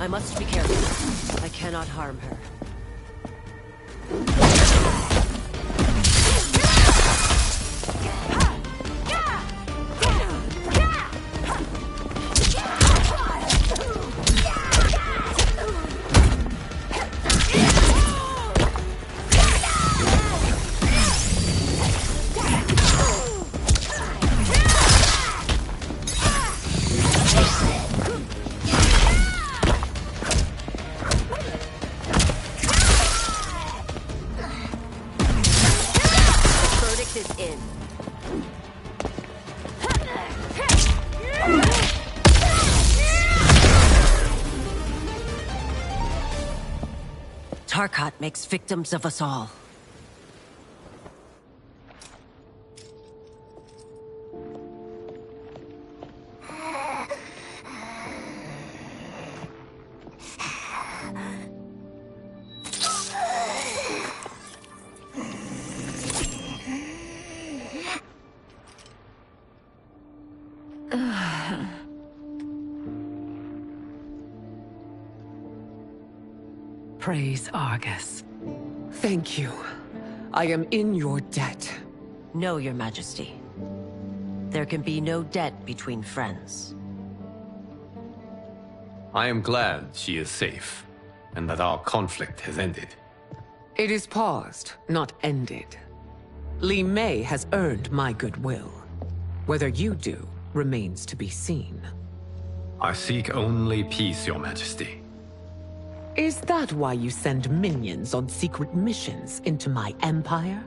I must be careful. I cannot harm her. Tarkat makes victims of us all. Praise Argus. Thank you. I am in your debt. No, Your Majesty. There can be no debt between friends. I am glad she is safe, and that our conflict has ended. It is paused, not ended. Li Mei has earned my goodwill. Whether you do remains to be seen. I seek only peace, Your Majesty. Is that why you send minions on secret missions into my empire?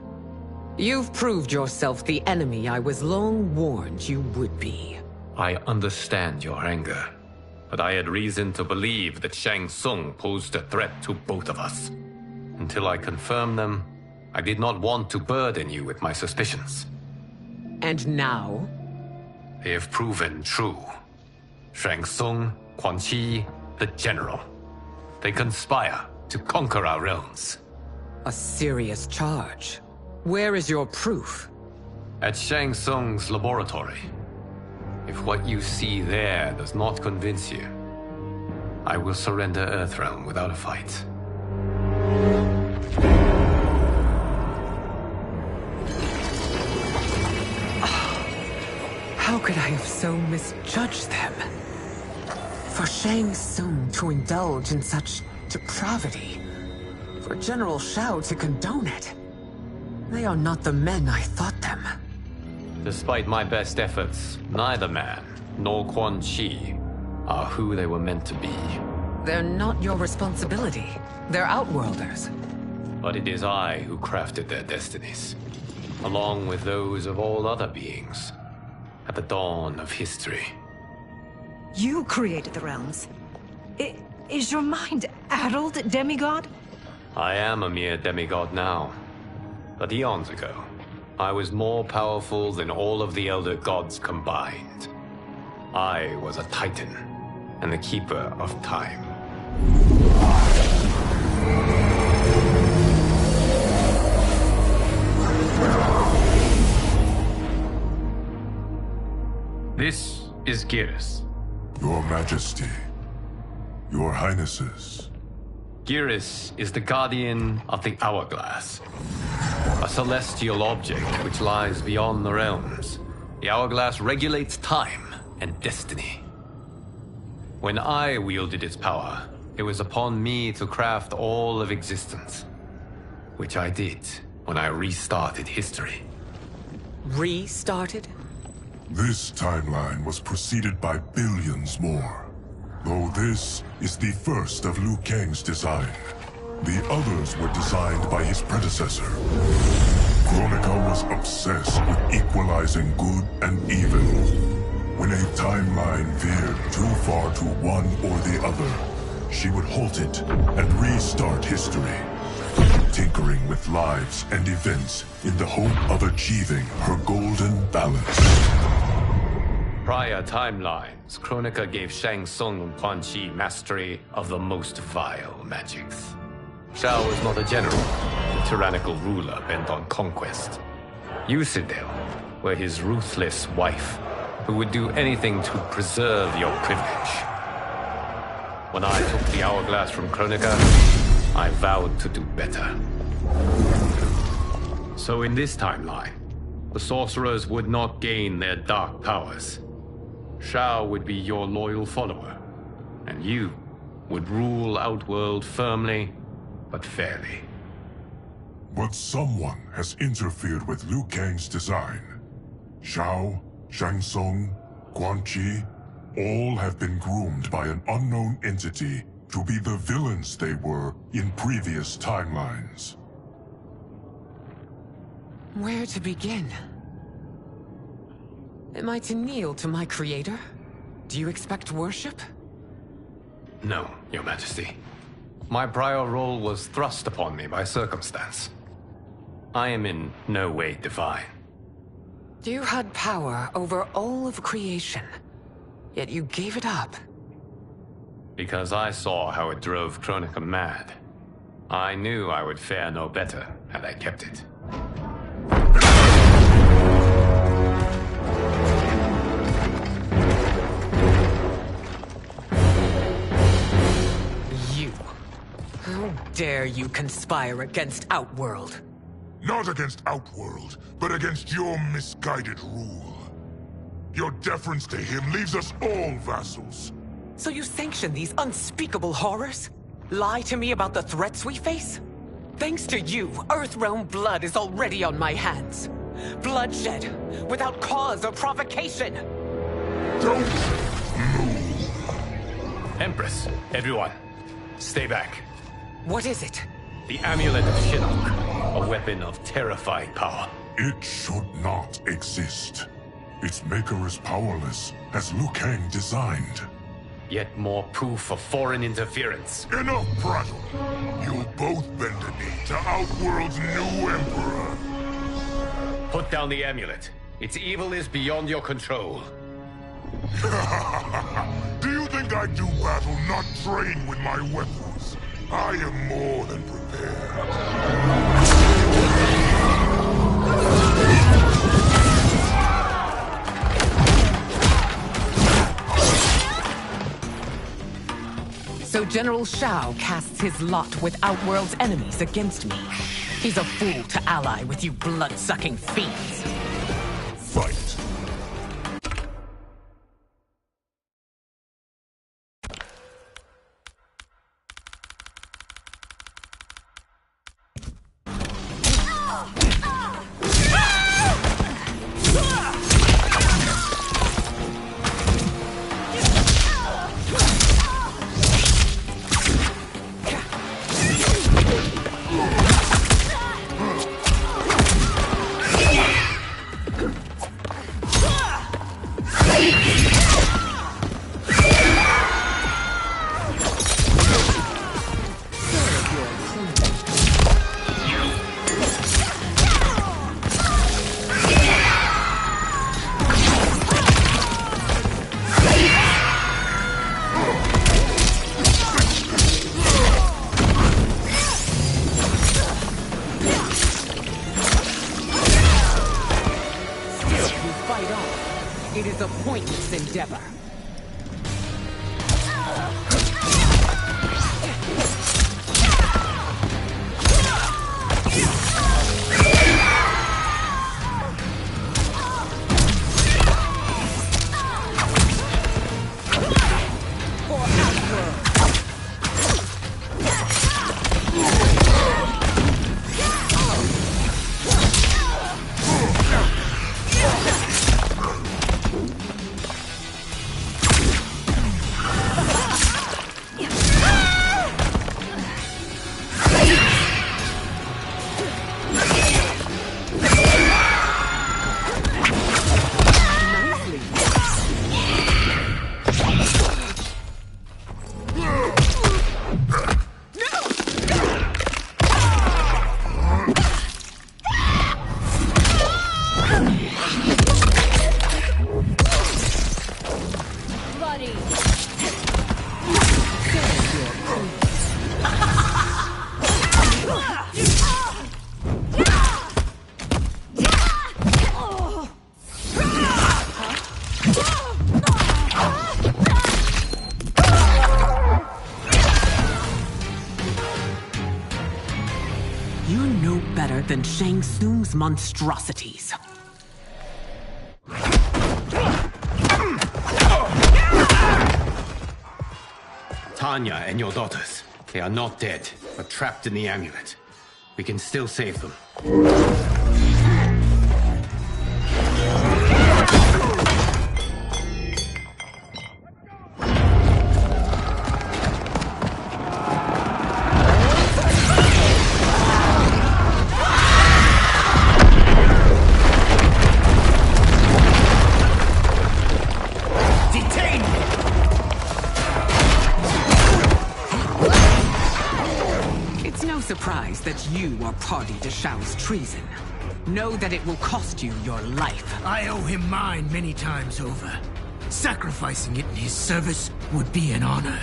You've proved yourself the enemy I was long warned you would be. I understand your anger, but I had reason to believe that Shang Tsung posed a threat to both of us. Until I confirmed them, I did not want to burden you with my suspicions. And now? They have proven true. Shang Tsung, Quan Chi, the General. They conspire to conquer our realms. A serious charge. Where is your proof? At Shang Tsung's laboratory. If what you see there does not convince you, I will surrender Earthrealm without a fight. How could I have so misjudged them? For Shang Tsung to indulge in such depravity, for General Shao to condone it, they are not the men I thought them. Despite my best efforts, neither man nor Quan Chi are who they were meant to be. They're not your responsibility. They're Outworlders. But it is I who crafted their destinies, along with those of all other beings, at the dawn of history. You created the realms. Is your mind addled, demigod? I am a mere demigod now. But eons ago, I was more powerful than all of the Elder Gods combined. I was a Titan, and the Keeper of Time. This is Geras. Your Majesty, Your Highnesses. Geras is the guardian of the Hourglass, a celestial object which lies beyond the realms. The Hourglass regulates time and destiny. When I wielded its power, it was upon me to craft all of existence, which I did when I restarted history. Restarted? This timeline was preceded by billions more. Though this is the first of Liu Kang's design, the others were designed by his predecessor. Kronika was obsessed with equalizing good and evil. When a timeline veered too far to one or the other, she would halt it and restart history, tinkering with lives and events in the hope of achieving her golden balance. Prior timelines, Kronika gave Shang Tsung and Quan Chi mastery of the most vile magics. Shao was not a general, a tyrannical ruler bent on conquest. You, Sidel, were his ruthless wife, who would do anything to preserve your privilege. When I took the hourglass from Kronika, I vowed to do better. So in this timeline, the sorcerers would not gain their dark powers. Shao would be your loyal follower, and you would rule Outworld firmly, but fairly. But someone has interfered with Liu Kang's design. Shao, Shang Tsung, Quan Chi, all have been groomed by an unknown entity to be the villains they were in previous timelines. Where to begin? Am I to kneel to my creator? Do you expect worship? No, Your Majesty. My prior role was thrust upon me by circumstance. I am in no way divine. You had power over all of creation, yet you gave it up. Because I saw how it drove Kronika mad. I knew I would fare no better had I kept it. You. How dare you conspire against Outworld? Not against Outworld, but against your misguided rule. Your deference to him leaves us all vassals. So you sanction these unspeakable horrors? Lie to me about the threats we face? Thanks to you, Earthrealm blood is already on my hands. Bloodshed, without cause or provocation. Don't move. Empress, everyone, stay back. What is it? The Amulet of Shinnok, a weapon of terrifying power. It should not exist. Its maker is powerless, as Liu Kang designed. Yet more proof of foreign interference. Enough prattle! You'll both bend a knee to Outworld's new emperor. Put down the amulet. Its evil is beyond your control. Do you think I do battle not trained with my weapons? I am more than prepared. So General Shao casts his lot with Outworld's enemies against me. He's a fool to ally with you blood-sucking fiends. Fight. It is a pointless endeavor. than Shang Tsung's monstrosities. Tanya and your daughters. They are not dead, but trapped in the amulet. We can still save them. Surprise that you are party to Shao's treason. Know that it will cost you your life. I owe him mine many times over. Sacrificing it in his service would be an honor.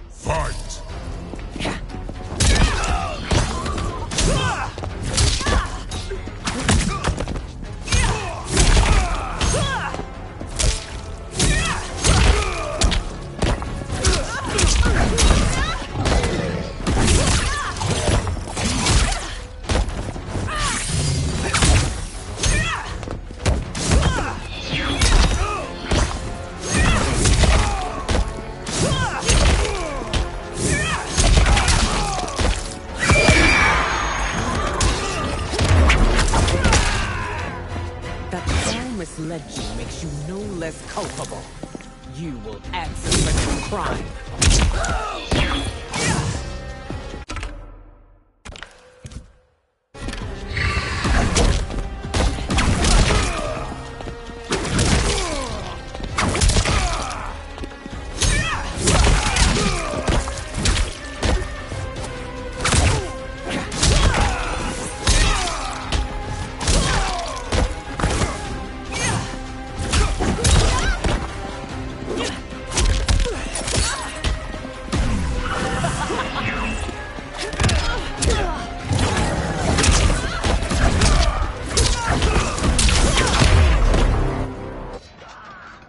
Fight! Misled you makes you no less culpable. You will answer for your crime.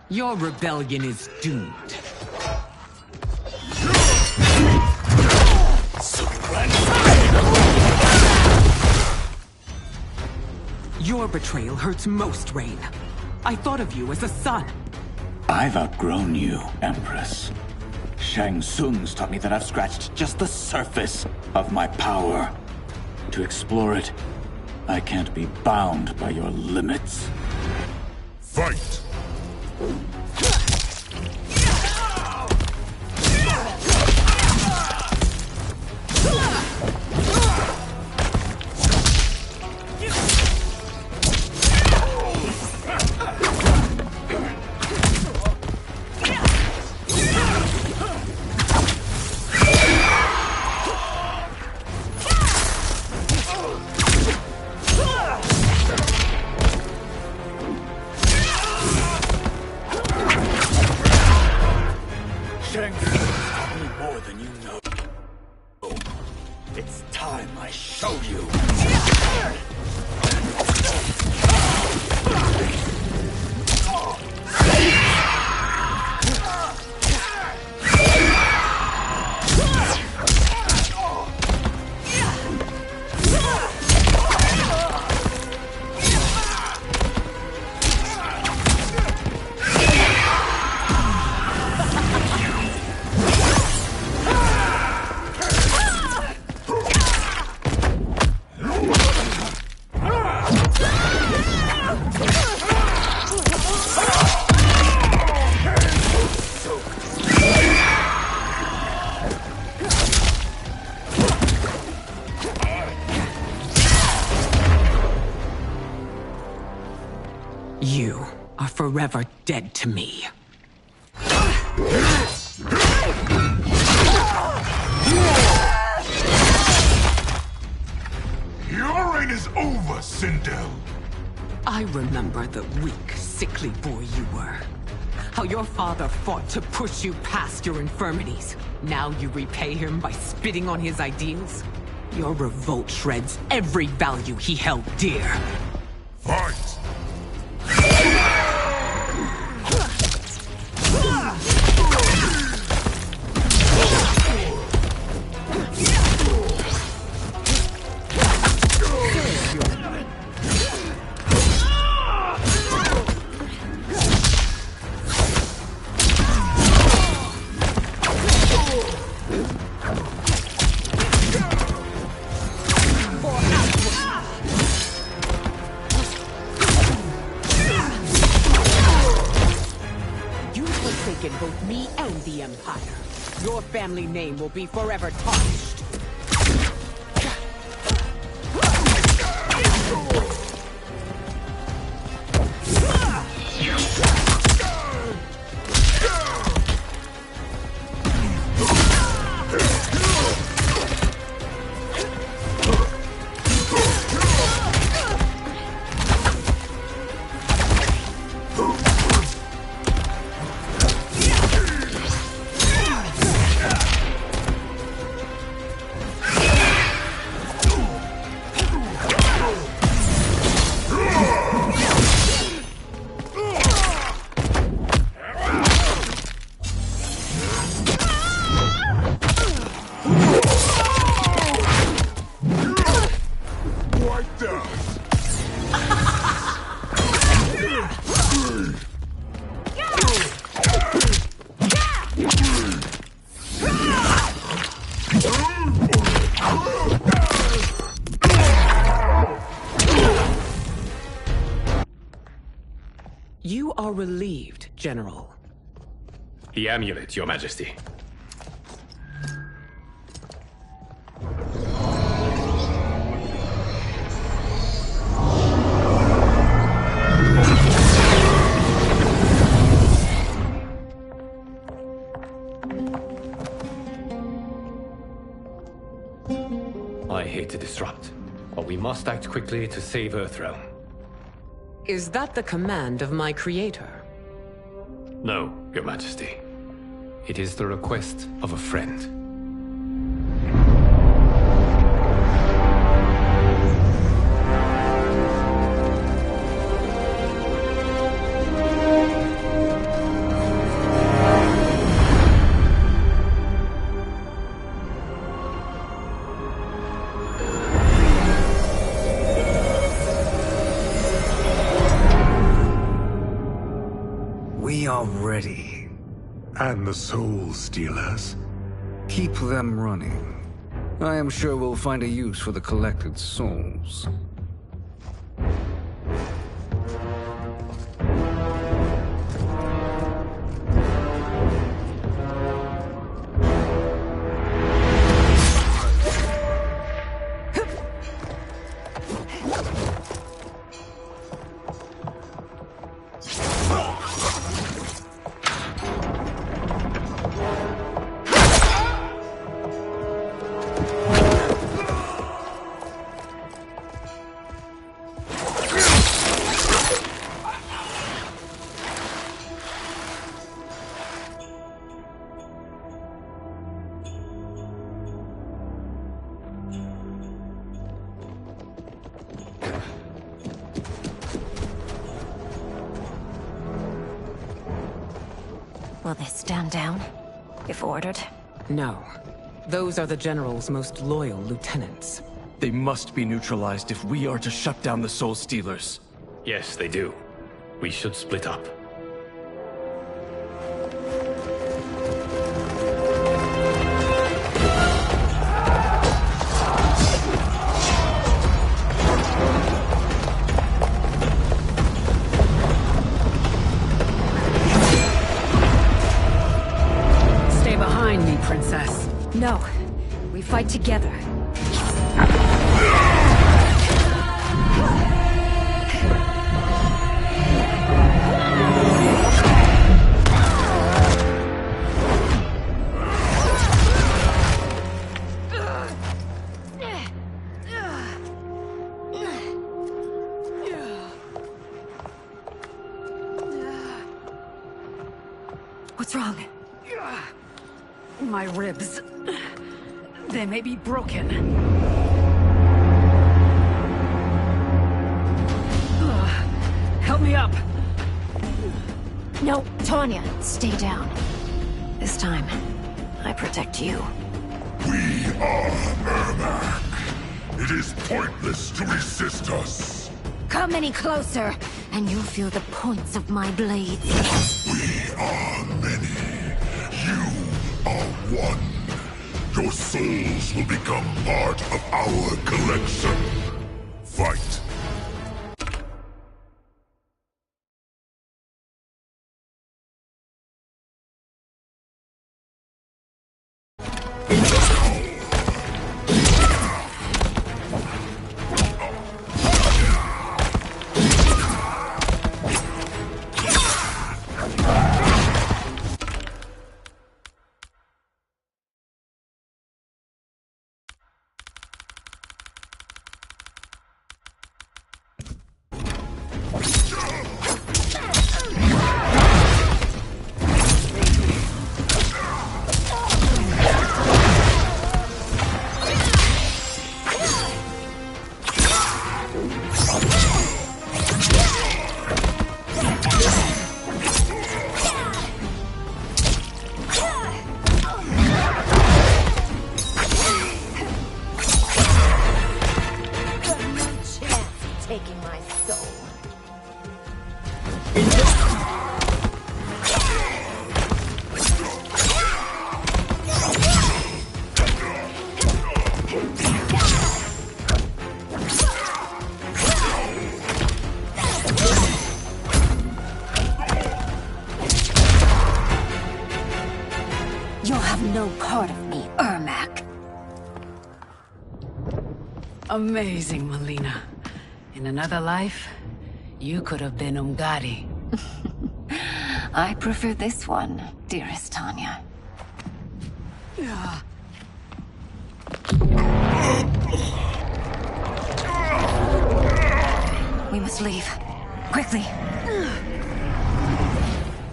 Your rebellion is doomed. Your betrayal hurts most, Rain. I thought of you as a son. I've outgrown you, Empress. Shang Tsung's taught me that I've scratched just the surface of my power. To explore it, I can't be bound by your limits. Fight! Shang Tsung taught me more than you know. It's time I show you. You are forever dead to me. Your reign is over, Sindel. I remember the weak, sickly boy you were. How your father fought to push you past your infirmities. Now you repay him by spitting on his ideals? Your revolt shreds every value he held dear. Fight! forsaken both me and the Empire. Your family name will be forever tarnished. You are relieved, General. The amulet, Your Majesty. I hate to disrupt, but we must act quickly to save Earthrealm. Is that the command of my creator? No, Your Majesty. It is the request of a friend. We are ready. And the Soul Stealers? Keep them running. I am sure we'll find a use for the collected souls. Will they stand down, if ordered? No. Those are the General's most loyal lieutenants. They must be neutralized if we are to shut down the Soul Stealers. Yes, they do. We should split up. Stay behind me, Princess. No. We fight together. What's wrong? My ribs. They may be broken. Help me up. No, Tanya, stay down. This time, I protect you. We are Ermac. It is pointless to resist us. Come any closer, and you'll feel the points of my blades. We are many. You are one. Your souls will become part of our collection. Fight. have no part of me, Ermac. Amazing, Melina. In another life, you could have been Umgadi. I prefer this one, dearest Tanya. We must leave. Quickly.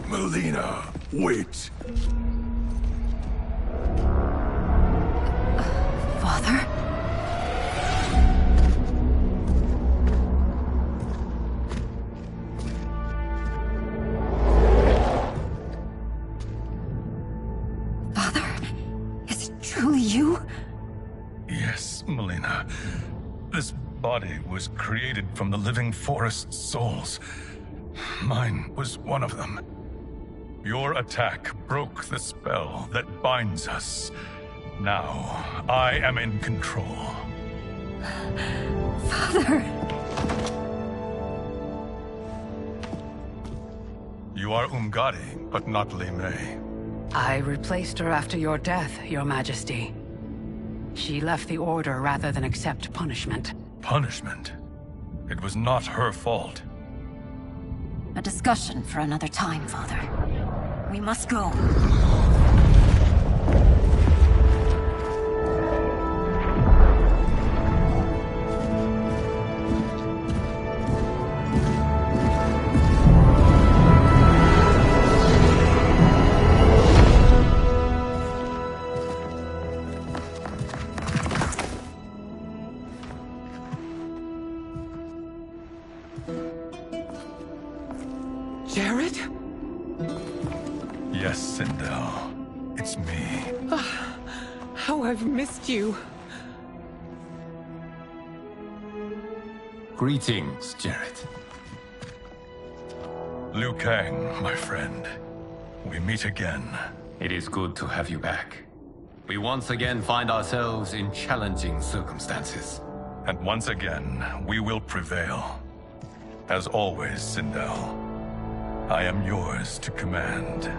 Melina, wait. Father? Father? Is it truly you? Yes, Melina. This body was created from the living forest's souls. Mine was one of them. Your attack broke the spell that binds us. Now, I am in control. Father! You are Umgadi, but not Li Mei. I replaced her after your death, Your Majesty. She left the Order rather than accept punishment. Punishment? It was not her fault. A discussion for another time, Father. We must go. Jared? Yes, Sindel. It's me. How I've missed you. Greetings, Jared. Liu Kang, my friend. We meet again. It is good to have you back. We once again find ourselves in challenging circumstances. And once again, we will prevail. As always, Sindel, I am yours to command.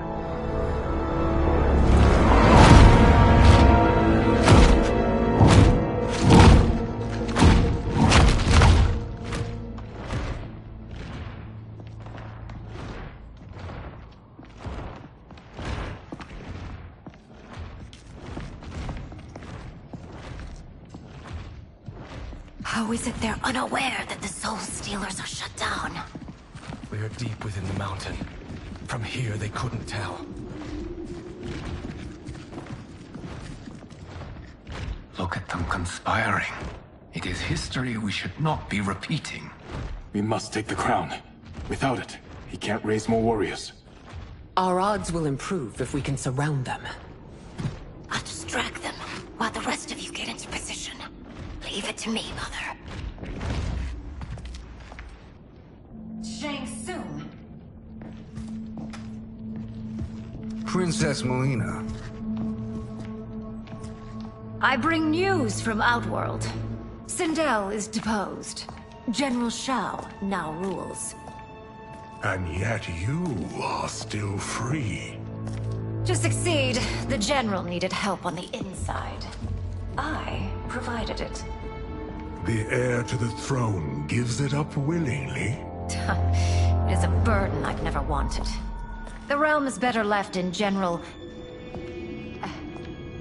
How is it they're unaware that the Soul Stealers are shut down? We are deep within the mountain. From here, they couldn't tell. Look at them conspiring. It is history we should not be repeating. We must take the crown. Without it, he can't raise more warriors. Our odds will improve if we can surround them. I'll distract them while the rest of you get into position. Leave it to me, Mother. Shang Tsung. Princess Melina. I bring news from Outworld. Sindel is deposed. General Shao now rules. And yet you are still free. To succeed, the General needed help on the inside. I provided it. The heir to the throne gives it up willingly. It is a burden I've never wanted. The realm is better left in General...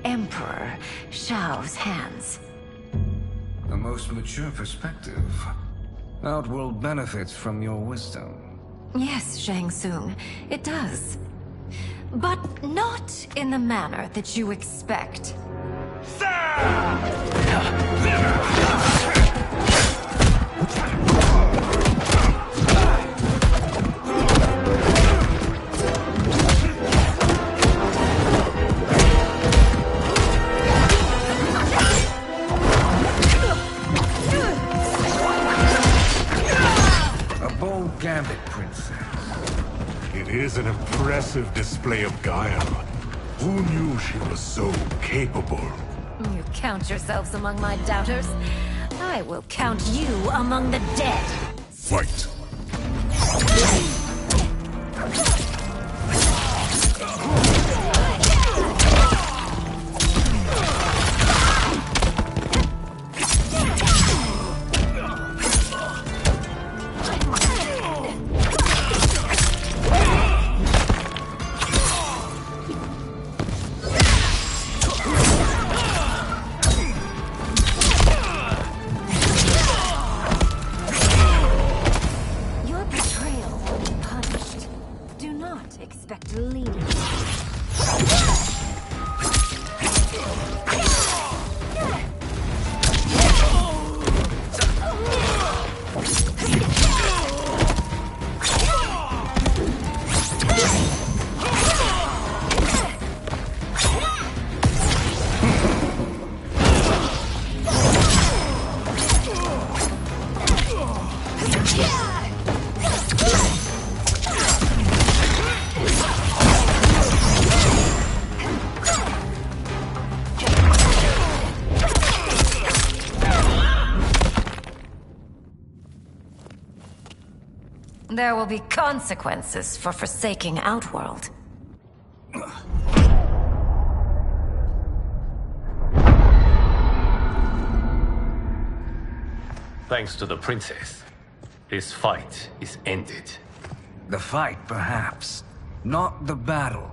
Emperor Shao's hands. A most mature perspective. Outworld benefits from your wisdom. Yes, Shang Tsung, it does. But not in the manner that you expect. A bold gambit, princess. It is an impressive display of guile. Who knew she was so capable? You count yourselves among my doubters. I will count you among the dead. Fight. There will be consequences for forsaking Outworld. Thanks to the princess, this fight is ended. The fight, perhaps. Not the battle.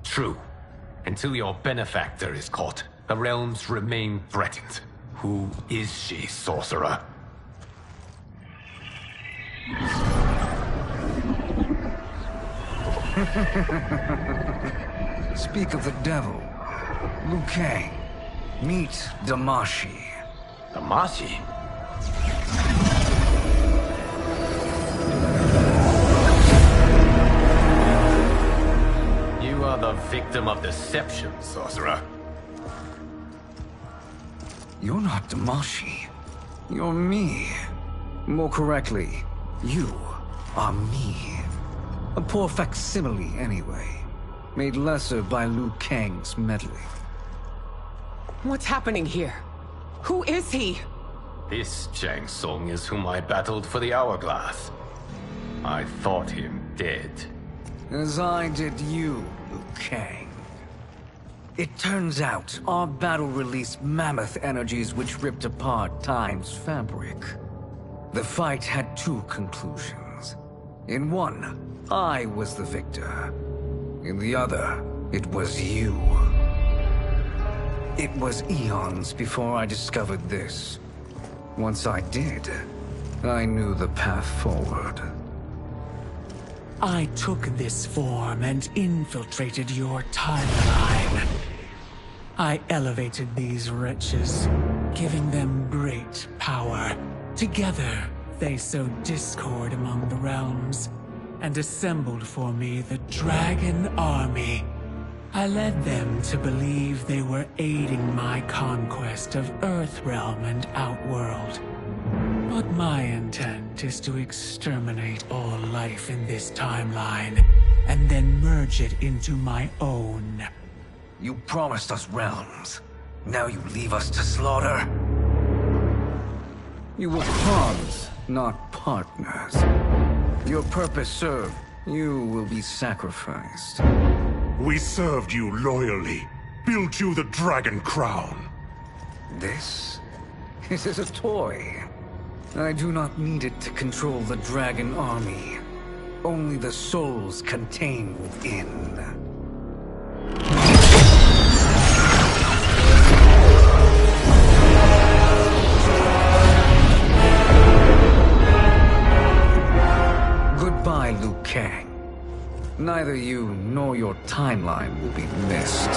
True. Until your benefactor is caught, the realms remain threatened. Who is she, sorcerer? Speak of the devil. Liu Kang. Meet Damashi. Damashi? You are the victim of deception, sorcerer. You're not Damashi. You're me. More correctly, you are me. A poor facsimile, anyway. Made lesser by Liu Kang's meddling. What's happening here? Who is he? This Shang Tsung is whom I battled for the Hourglass. I thought him dead. As I did you, Liu Kang. It turns out our battle released mammoth energies which ripped apart time's fabric. The fight had two conclusions. In one, I was the victor. In the other, it was you. It was eons before I discovered this. Once I did, I knew the path forward. I took this form and infiltrated your timeline. I elevated these wretches, giving them great power. Together, they sowed discord among the realms, and assembled for me the Dragon Army. I led them to believe they were aiding my conquest of Earthrealm and Outworld. But my intent is to exterminate all life in this timeline, and then merge it into my own. You promised us realms. Now you leave us to slaughter? You were pawns, not partners. Your purpose served. You will be sacrificed. We served you loyally. Built you the Dragon Crown. This is a toy. I do not need it to control the Dragon Army. Only the souls contained within. Goodbye, Liu Kang. Neither you nor your timeline will be missed.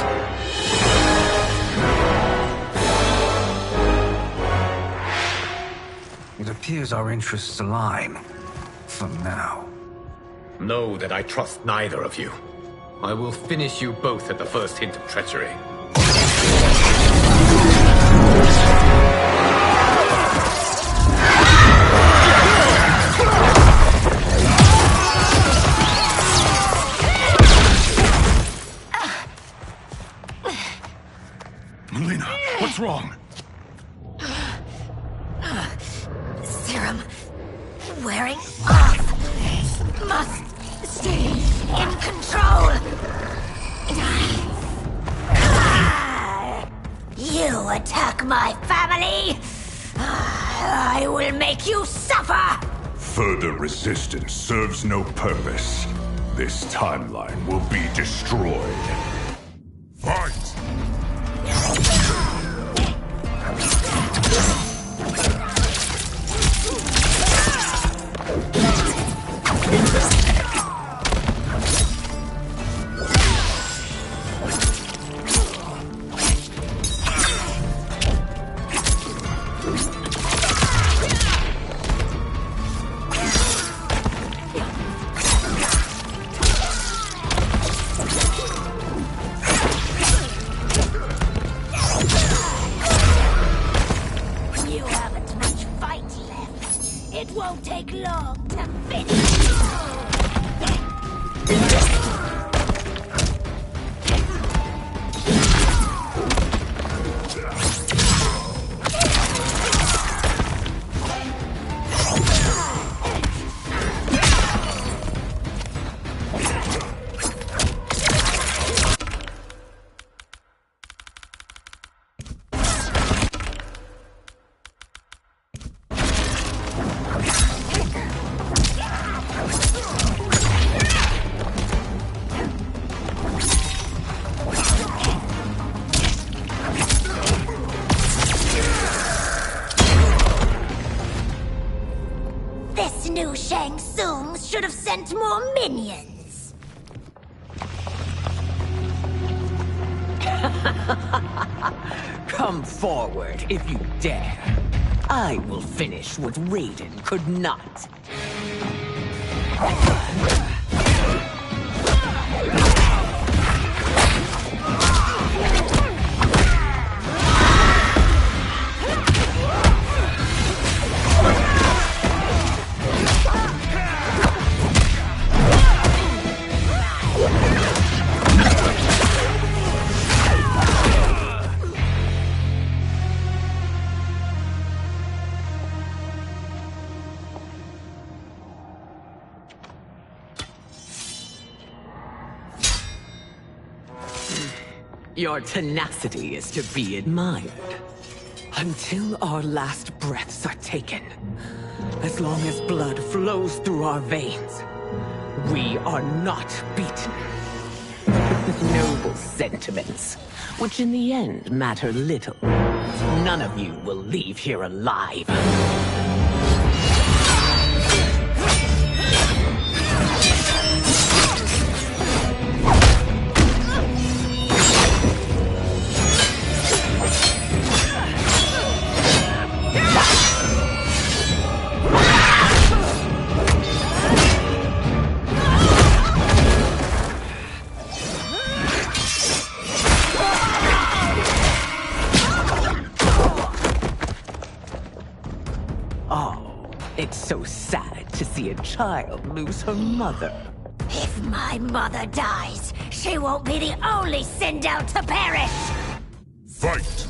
It appears our interests align. For now. Know that I trust neither of you. I will finish you both at the first hint of treachery. Melina, what's wrong? Serum wearing off. Must stay in control. You attack my family. I will make you suffer. Further resistance serves no purpose. This timeline will be destroyed. Fight! should have sent more minions. Come forward if you dare. I will finish what Raiden could not. Your tenacity is to be admired. Until our last breaths are taken, as long as blood flows through our veins, we are not beaten. Noble sentiments, which in the end matter little. None of you will leave here alive. It's so sad to see a child lose her mother. If my mother dies, she won't be the only Sindel to perish! Fight!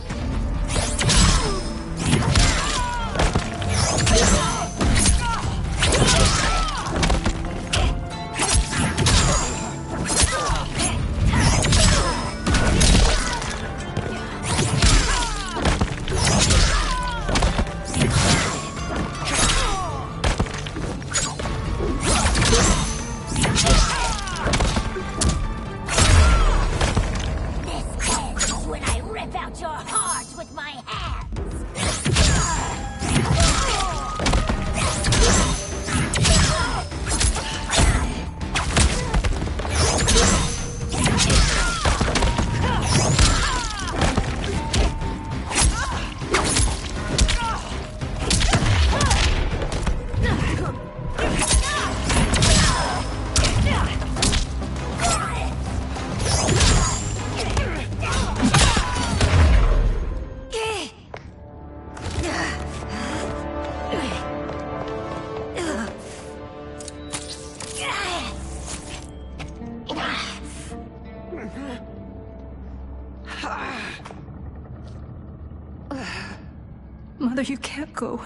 Mother, you can't go.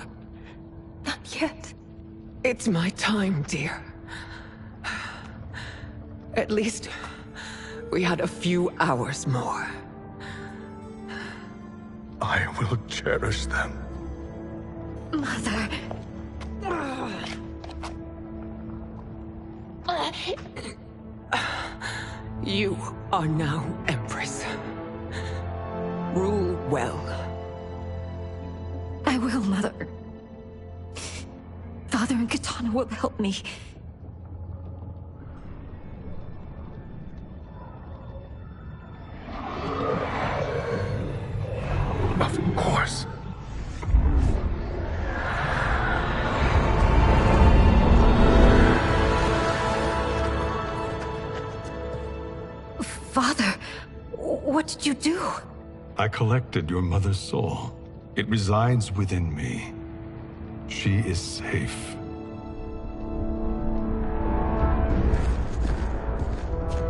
Not yet. It's my time, dear. At least, we had a few hours more. I will cherish them. Mother... You are now Empress. Rule well. I will, Mother. Father and Katana will help me. Of course. Father, what did you do? I collected your mother's soul. It resides within me. She is safe.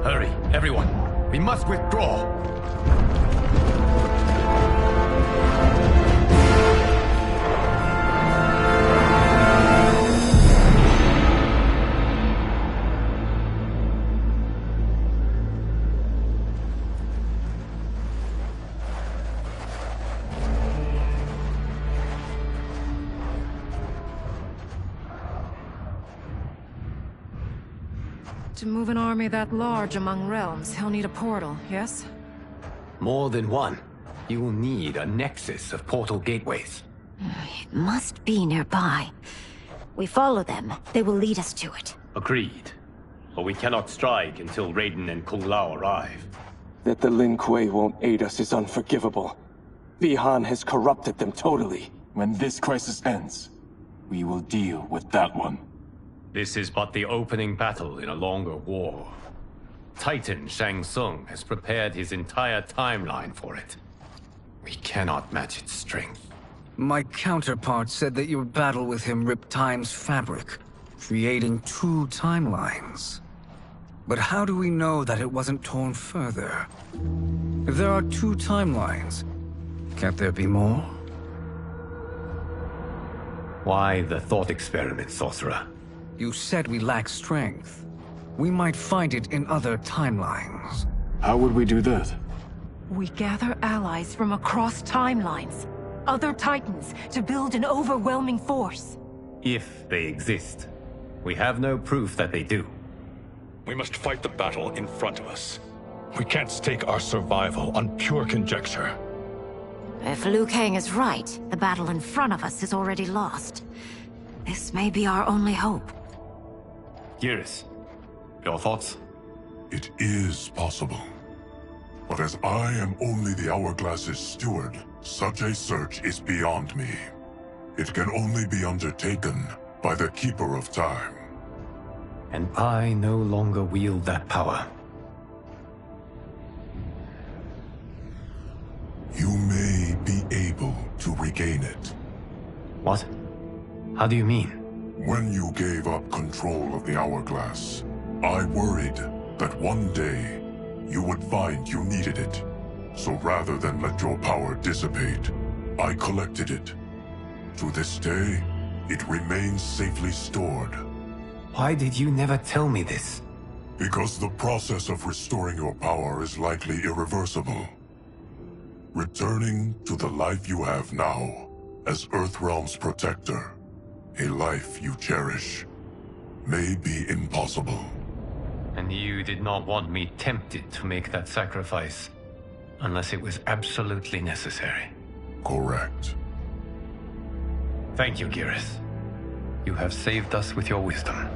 Hurry, everyone. We must withdraw. To move an army that large among realms, he'll need a portal, yes? More than one. You will need a nexus of portal gateways. It must be nearby. We follow them, they will lead us to it. Agreed. But we cannot strike until Raiden and Kung Lao arrive. That the Lin Kuei won't aid us is unforgivable. Bihan has corrupted them totally. When this crisis ends, we will deal with that one. This is but the opening battle in a longer war. Titan Shang Tsung has prepared his entire timeline for it. We cannot match its strength. My counterpart said that your battle with him ripped time's fabric, creating 2 timelines. But how do we know that it wasn't torn further? If there are 2 timelines, can't there be more? Why the thought experiment, Sorcerer? You said we lack strength. We might find it in other timelines. How would we do that? We gather allies from across timelines, other Titans, to build an overwhelming force. If they exist. We have no proof that they do. We must fight the battle in front of us. We can't stake our survival on pure conjecture. If Liu Kang is right, the battle in front of us is already lost. This may be our only hope. Geras, your thoughts? It is possible. But as I am only the Hourglass's steward, such a search is beyond me. It can only be undertaken by the Keeper of Time. And I no longer wield that power. You may be able to regain it. What? How do you mean? When you gave up control of the Hourglass, I worried that one day you would find you needed it. So rather than let your power dissipate, I collected it. To this day, it remains safely stored. Why did you never tell me this? Because the process of restoring your power is likely irreversible. Returning to the life you have now, as Earthrealm's protector, a life you cherish, may be impossible. And you did not want me tempted to make that sacrifice, unless it was absolutely necessary. Correct. Thank you, Geras. You have saved us with your wisdom.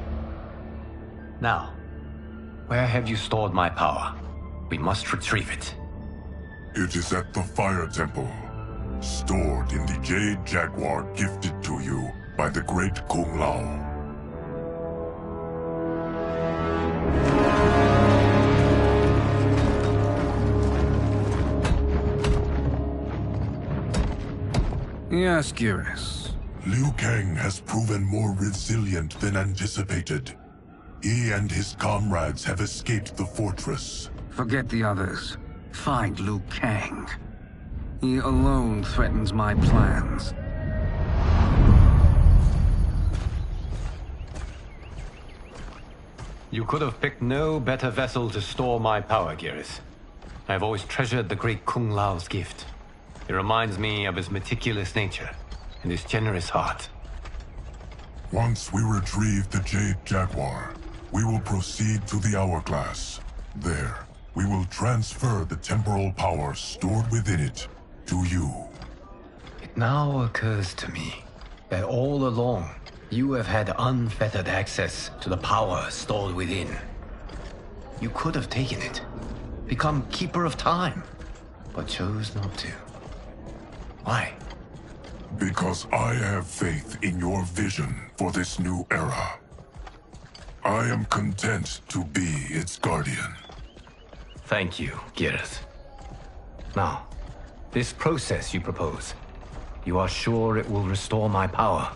Now, where have you stored my power? We must retrieve it. It is at the Fire Temple, stored in the Jade Jaguar gifted to you by the great Kung Lao. Yes, Geras. Liu Kang has proven more resilient than anticipated. He and his comrades have escaped the fortress. Forget the others. Find Liu Kang. He alone threatens my plans. You could have picked no better vessel to store my power, Geras. I have always treasured the great Kung Lao's gift. It reminds me of his meticulous nature and his generous heart. Once we retrieve the Jade Jaguar, we will proceed to the Hourglass. There, we will transfer the temporal power stored within it to you. It now occurs to me that all along, you have had unfettered access to the power stored within. You could have taken it, become Keeper of Time, but chose not to. Why? Because I have faith in your vision for this new era. I am content to be its guardian. Thank you, Geras. Now, this process you propose, you are sure it will restore my power?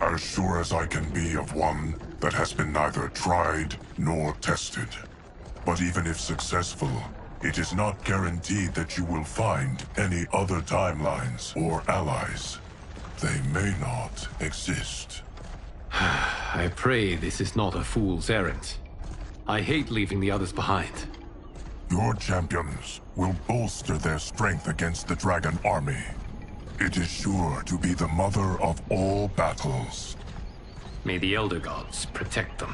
As sure as I can be of one that has been neither tried nor tested. But even if successful, it is not guaranteed that you will find any other timelines or allies. They may not exist. I pray this is not a fool's errand. I hate leaving the others behind. Your champions will bolster their strength against the Dragon Army. It is sure to be the mother of all battles. May the Elder Gods protect them.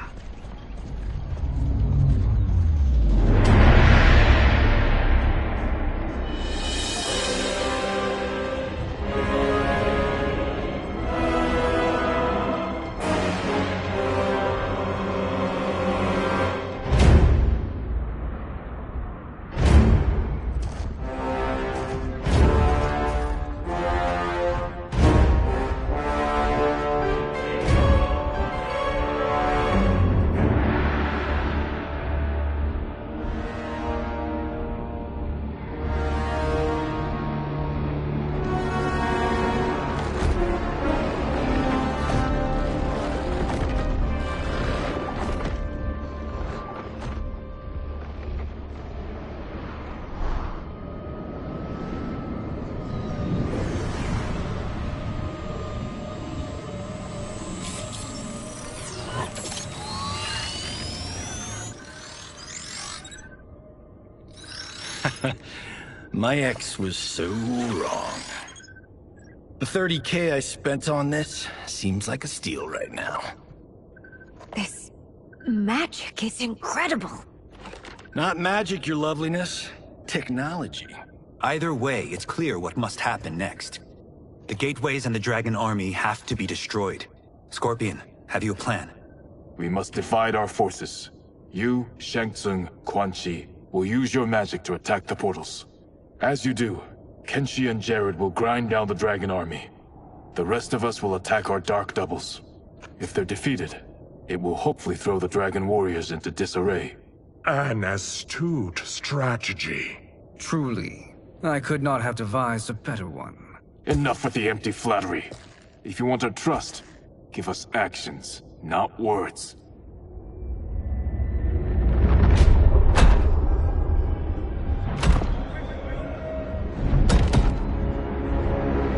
My ex was so wrong. The 30K I spent on this seems like a steal right now. This magic is incredible. Not magic, your loveliness. Technology. Either way, it's clear what must happen next. The gateways and the Dragon Army have to be destroyed. Scorpion, have you a plan? We must divide our forces. You, Shang Tsung, Quan Chi, will use your magic to attack the portals. As you do, Kenshi and Jared will grind down the Dragon Army. The rest of us will attack our Dark Doubles. If they're defeated, it will hopefully throw the Dragon Warriors into disarray. An astute strategy. Truly, I could not have devised a better one. Enough with the empty flattery. If you want our trust, give us actions, not words.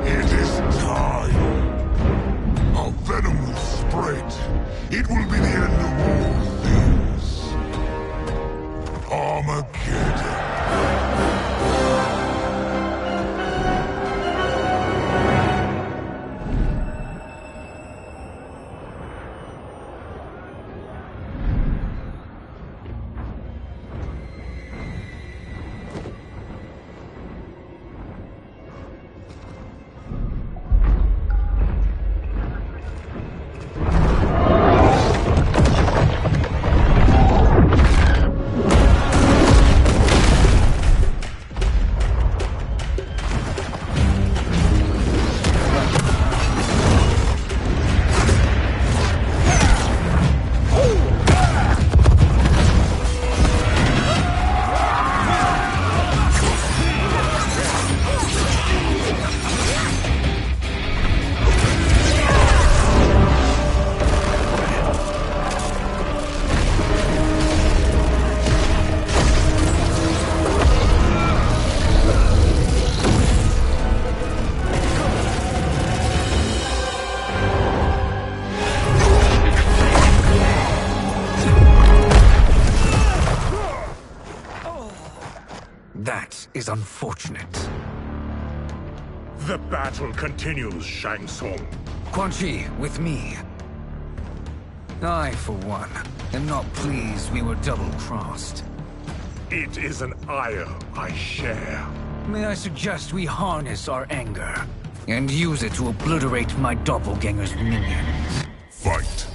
It is time. Our venom will spread. It will be the end of all things. Armageddon. That is unfortunate. The battle continues, Shang Tsung. Quan Chi, with me. I, for one, am not pleased we were double-crossed. It is an ire I share. May I suggest we harness our anger and use it to obliterate my doppelganger's minions? Fight.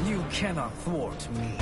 You cannot thwart me.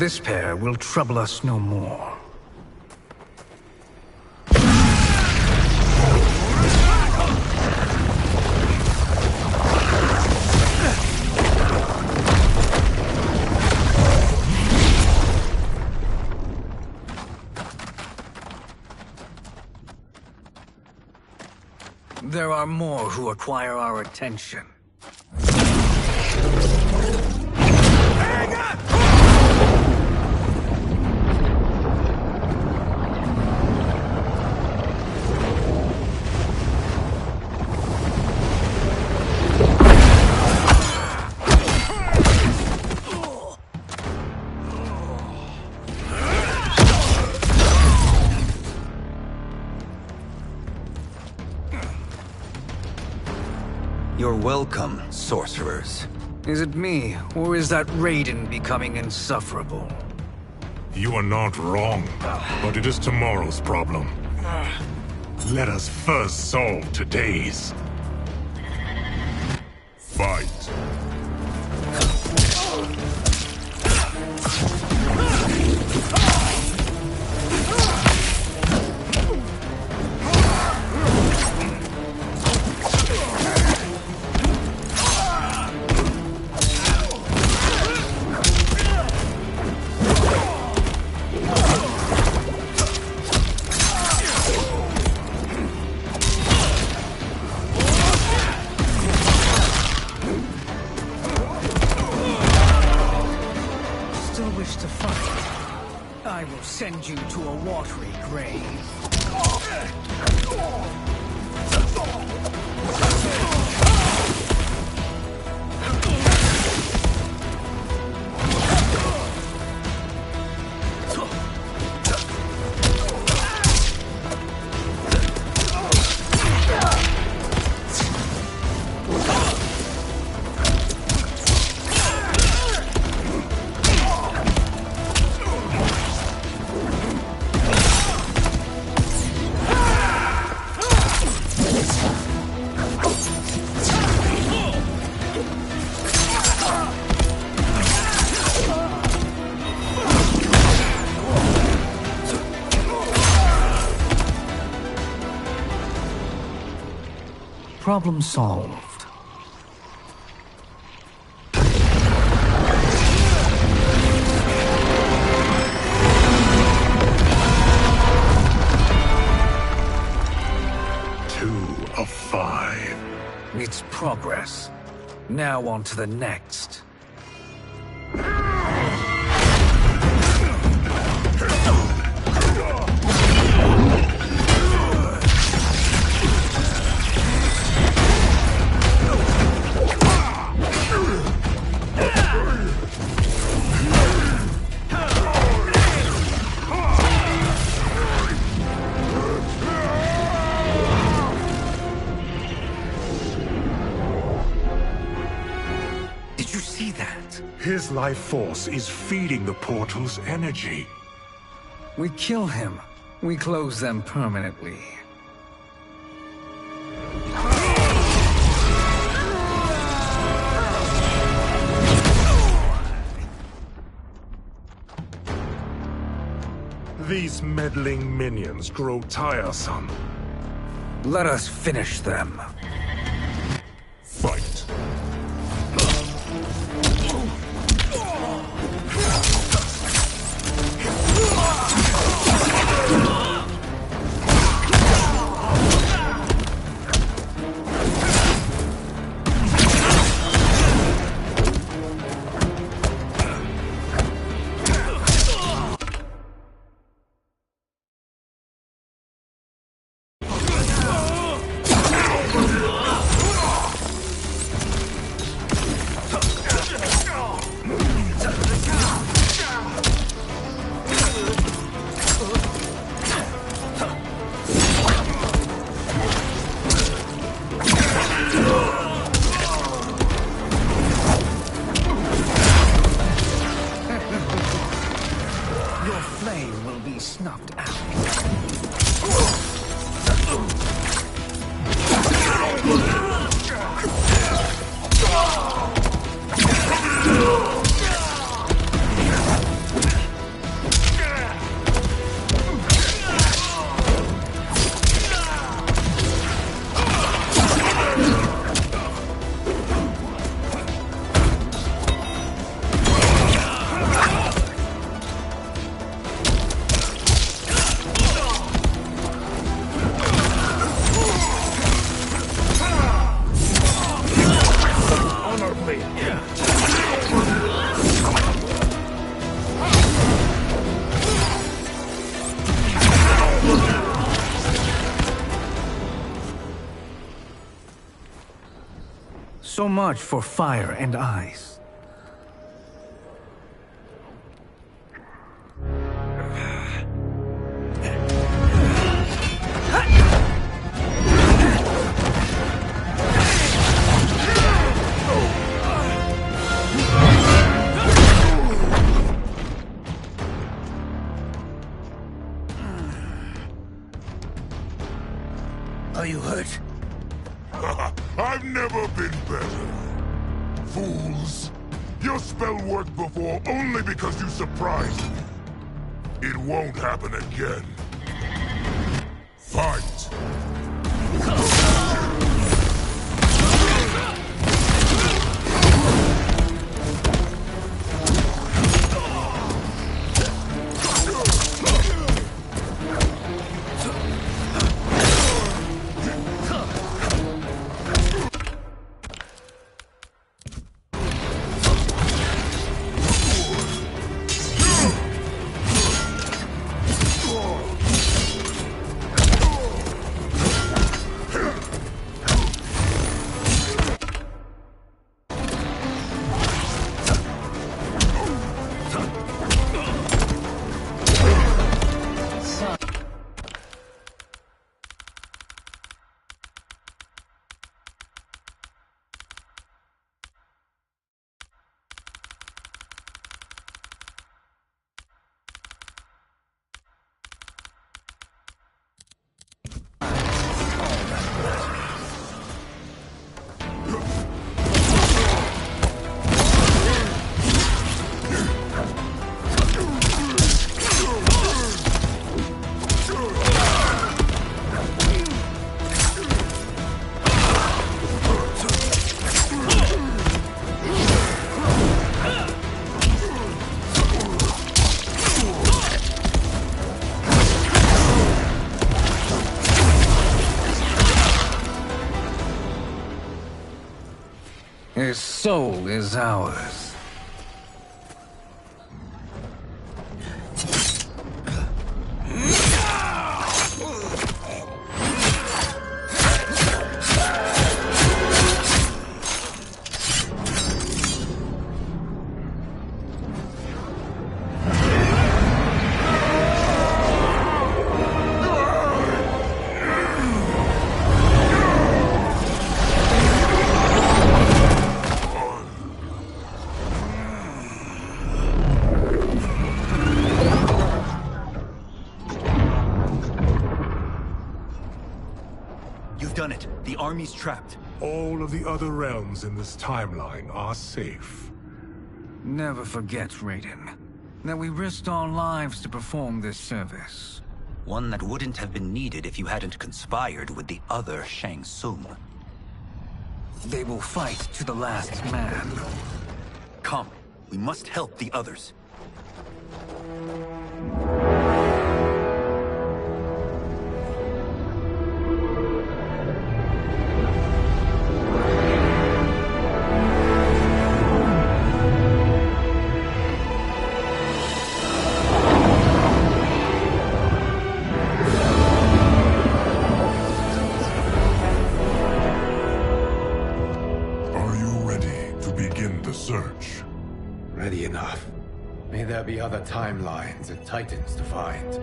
This pair will trouble us no more. There are more who acquire our attention. You're welcome, sorcerers. Is it me, or is that Raiden becoming insufferable? You are not wrong, but it is tomorrow's problem. Let us first solve today's. Fight. I will send you to a watery grave. Problem solved. Two of 5. It's progress. Now on to the next. His life force is feeding the portal's energy. We kill him. We close them permanently. These meddling minions grow tiresome. Let us finish them. Fight. So much for fire and ice. Are you hurt? I've never been better. Fools! Your spell worked before only because you surprised me. It won't happen again. Fight! His soul is ours. You've done it. The army's trapped. All of the other realms in this timeline are safe. Never forget, Raiden. That we risked our lives to perform this service. One that wouldn't have been needed if you hadn't conspired with the other Shang Tsung. They will fight to the last man. Come, we must help the others. Search. Ready enough. May there be other timelines and titans to find.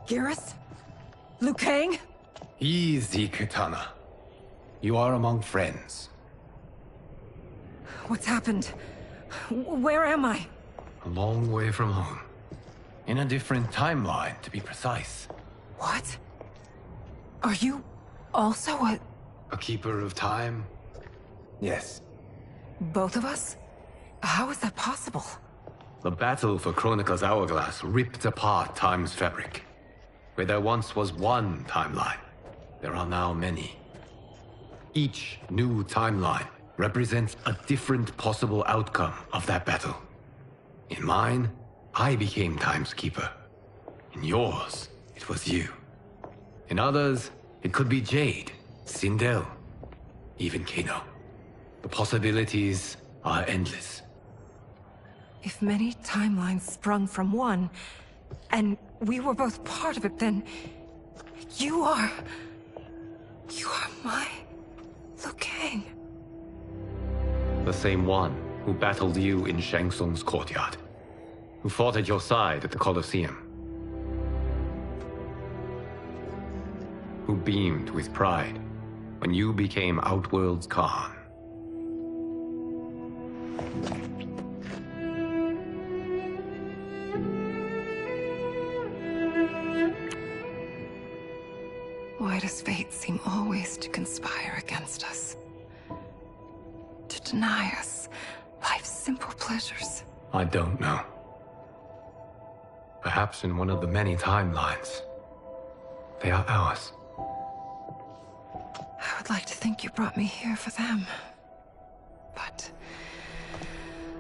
Garrus? Liu Kang? Easy, Katana. You are among friends. What's happened? Where am I? A long way from home. In a different timeline, to be precise. What? Are you also a keeper of time? Yes. Both of us? How is that possible? The battle for Chronica's hourglass ripped apart time's fabric. Where there once was one timeline, there are now many. Each new timeline represents a different possible outcome of that battle. In mine, I became Time's Keeper. In yours, it was you. In others, it could be Jade, Sindel, even Kano. The possibilities are endless. If many timelines sprung from one, and we were both part of it, then you are my Liu Kang. The same one who battled you in Shang Tsung's courtyard. Who fought at your side at the Colosseum. Who beamed with pride when you became Outworld's Khan. Why does fate seem always to conspire against us? To deny us life's simple pleasures? I don't know. Perhaps in one of the many timelines, they are ours. I would like to think you brought me here for them. But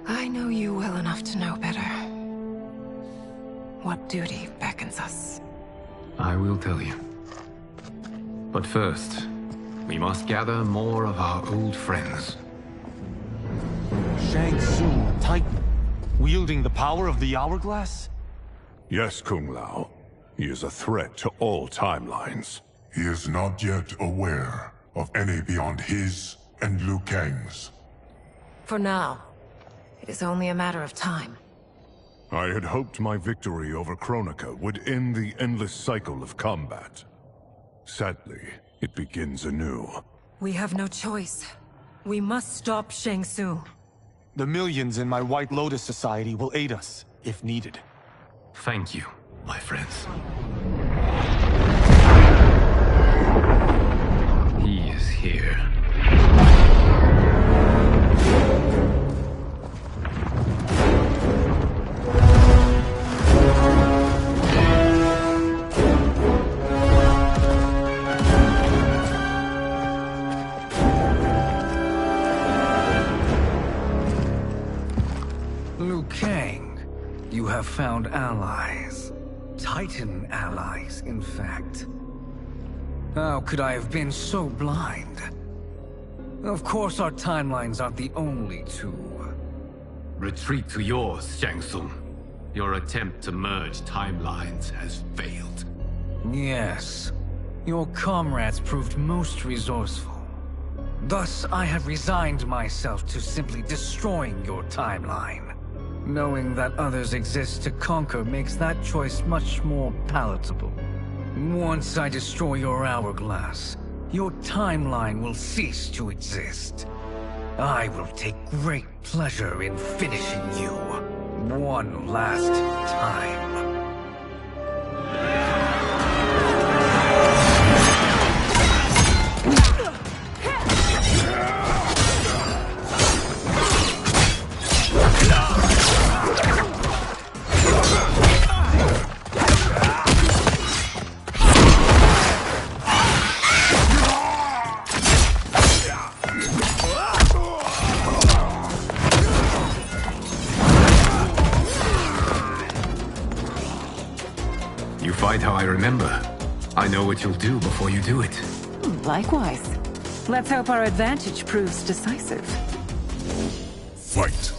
I know you well enough to know better. What duty beckons us? I will tell you. But first, we must gather more of our old friends. Shang Tsung, Titan, wielding the power of the hourglass? Yes, Kung Lao. He is a threat to all timelines. He is not yet aware of any beyond his and Liu Kang's. For now, it is only a matter of time. I had hoped my victory over Chronica would end the endless cycle of combat. Sadly, it begins anew. We have no choice. We must stop Shang Tsung. The millions in my White Lotus Society will aid us, if needed. Thank you, my friends. He is here. Liu Kang, you have found allies. Titan allies, in fact. How could I have been so blind? Of course our timelines aren't the only two. Retreat to yours, Shang Tsung. Your attempt to merge timelines has failed. Yes. Your comrades proved most resourceful. Thus, I have resigned myself to simply destroying your timeline. Knowing that others exist to conquer makes that choice much more palatable. Once I destroy your hourglass, your timeline will cease to exist. I will take great pleasure in finishing you one last time. Fight how I remember. I know what you'll do before you do it. Likewise. Let's hope our advantage proves decisive. Fight!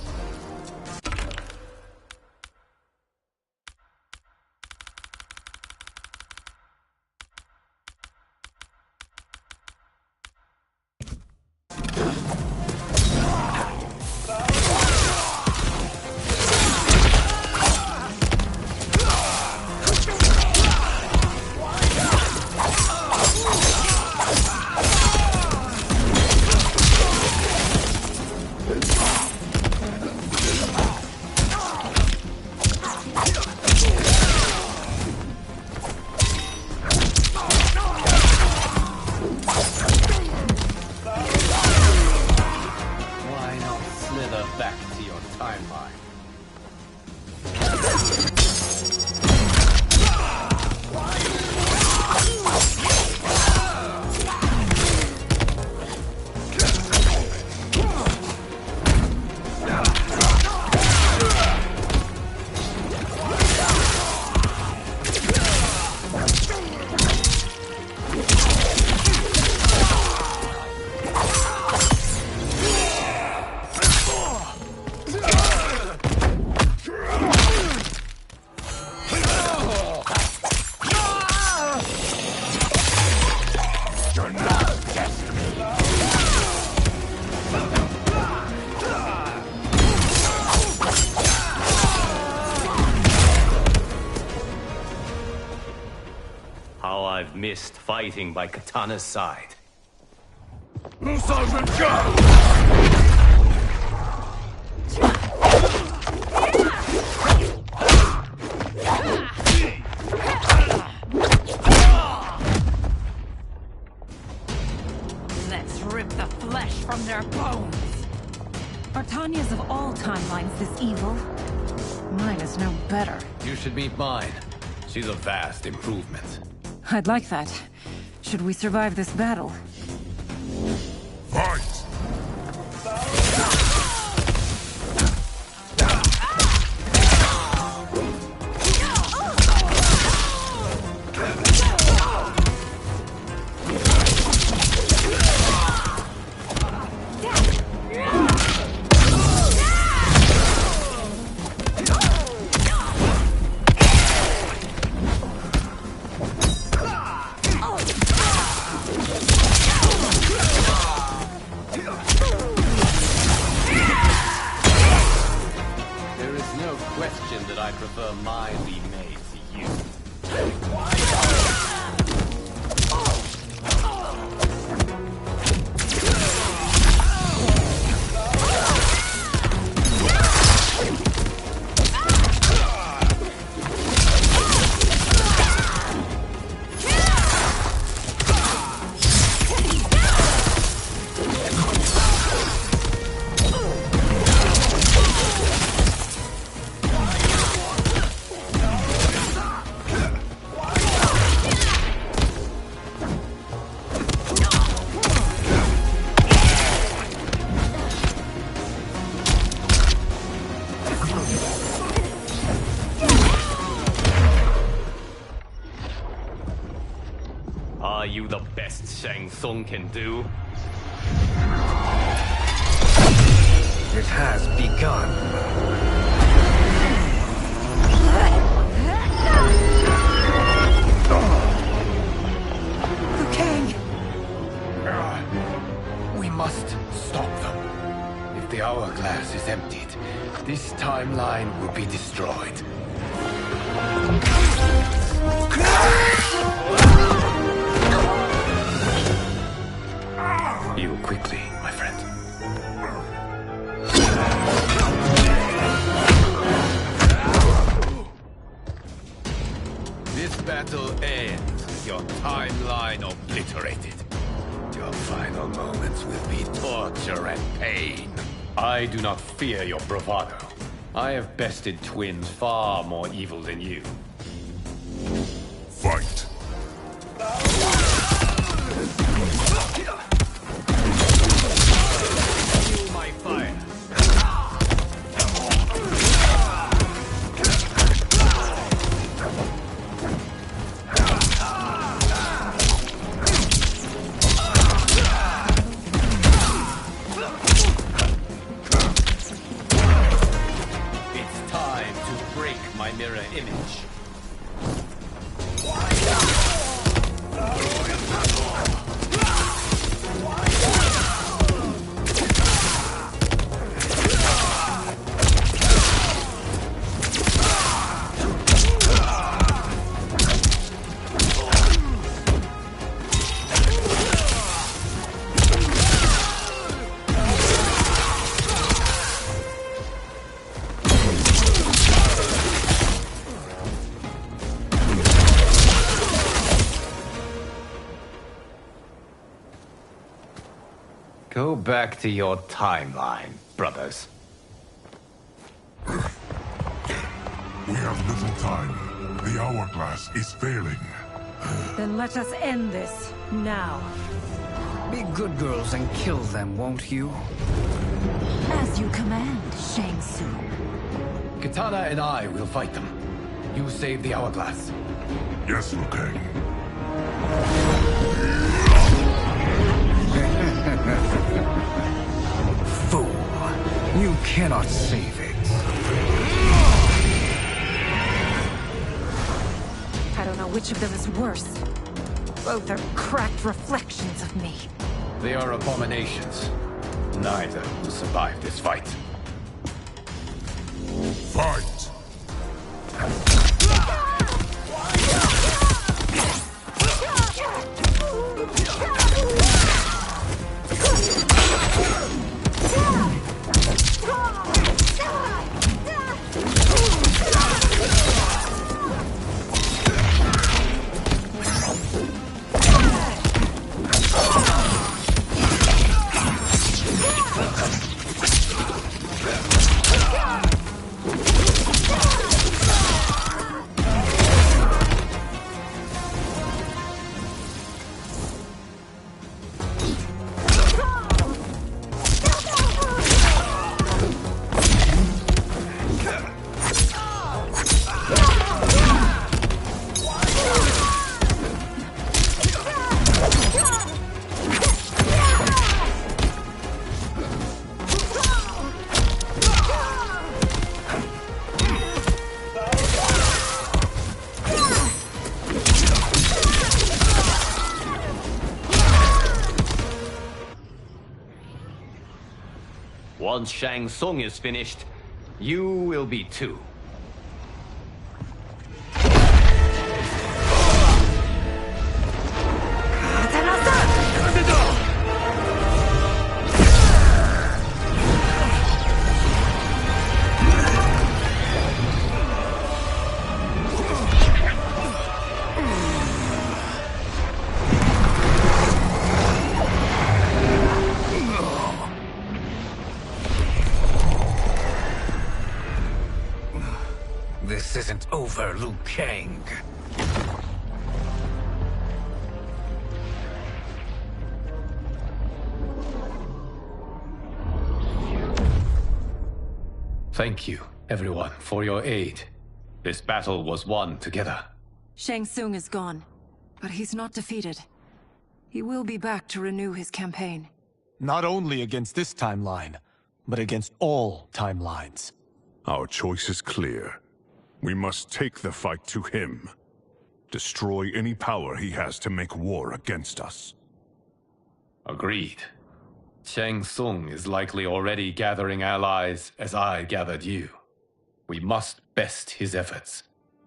I've missed fighting by Katana's side. Let's rip the flesh from their bones. Are Tanya's of all timelines this evil? Mine is no better. You should meet mine. She's a vast improvement. I'd like that. Should we survive this battle? Fight! I prefer my remade to you. Are you the best Shang Tsung can do? It has begun. Liu Kang! We must stop them. If the hourglass is emptied, this timeline will be destroyed. Heal quickly, my friend. obliterated. Your final moments will be torture and pain. I do not fear your bravado. I have bested twins far more evil than you. Fight! Feel my fire. It's time to break my mirror image. Go back to your timeline, brothers. We have little time. The hourglass is failing. Then let us end this, now. Be good girls and kill them, won't you? As you command, Shang Tsung. Katana and I will fight them. You save the hourglass. Yes, Liu Kang. Fool. You cannot save it. I don't know which of them is worse. Both are cracked reflections of me. They are abominations. Neither will survive this fight. Fight! Once Shang Tsung is finished, you will be too. This isn't over, Liu Kang. Thank you, everyone, for your aid. This battle was won together. Shang Tsung is gone, but he's not defeated. He will be back to renew his campaign. Not only against this timeline, but against all timelines. Our choice is clear. We must take the fight to him. Destroy any power he has to make war against us. Agreed. Shang Tsung is likely already gathering allies as I gathered you. We must best his efforts.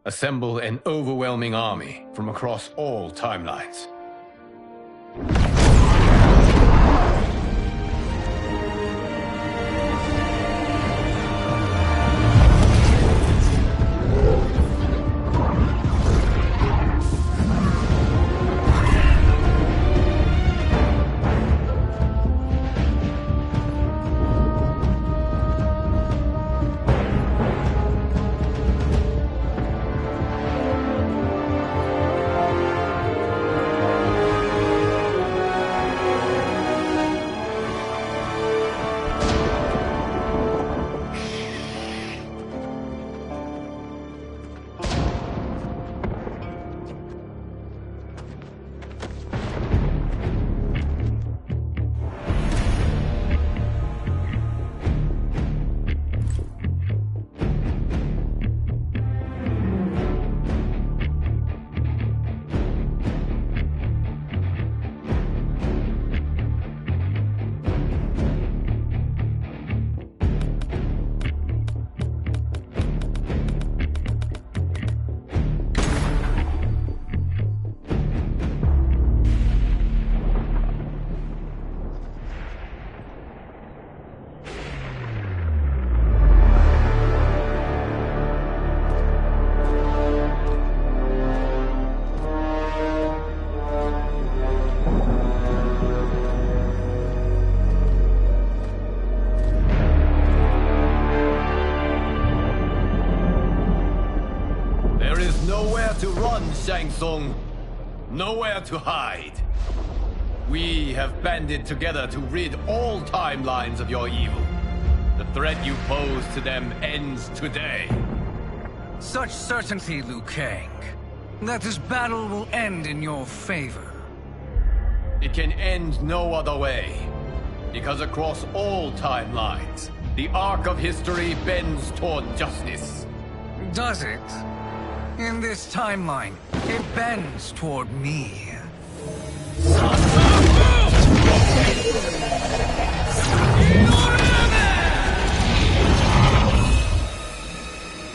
Assemble an overwhelming army from across all timelines. Shang Tsung. Nowhere to hide. We have banded together to rid all timelines of your evil. The threat you pose to them ends today. Such certainty, Liu Kang, that this battle will end in your favor. It can end no other way. Because across all timelines, the arc of history bends toward justice. Does it? In this timeline, it bends toward me.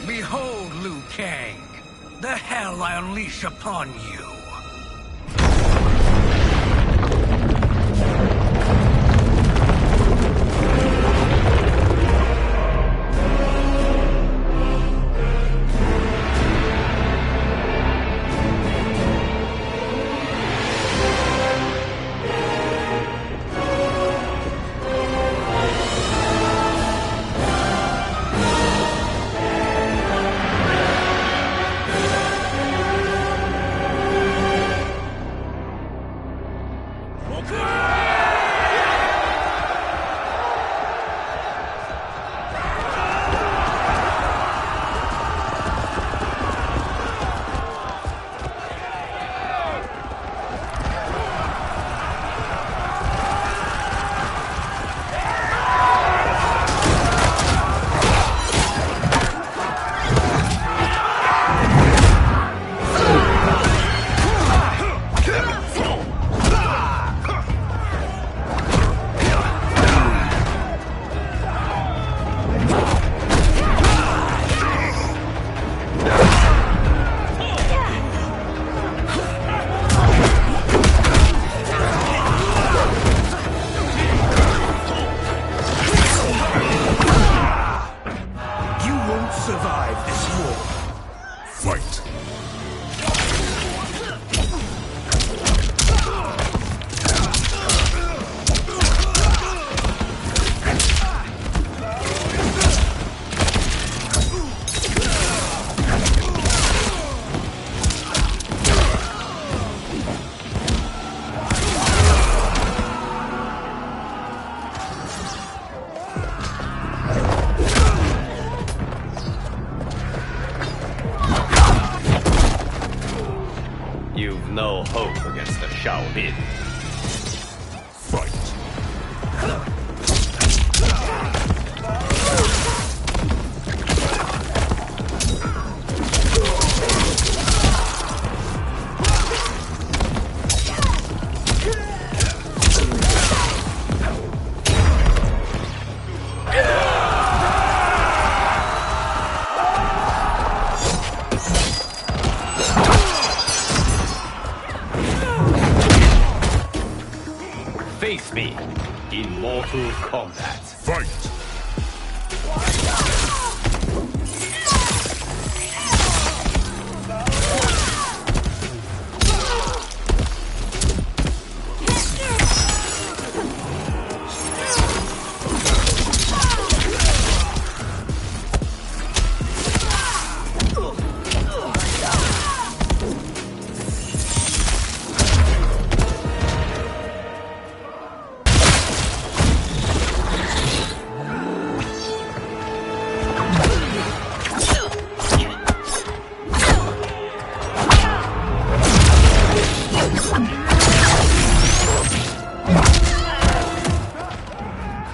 Behold, Liu Kang, the hell I unleash upon you. You've no hope against the Shaolin. Face me in mortal combat. Fight!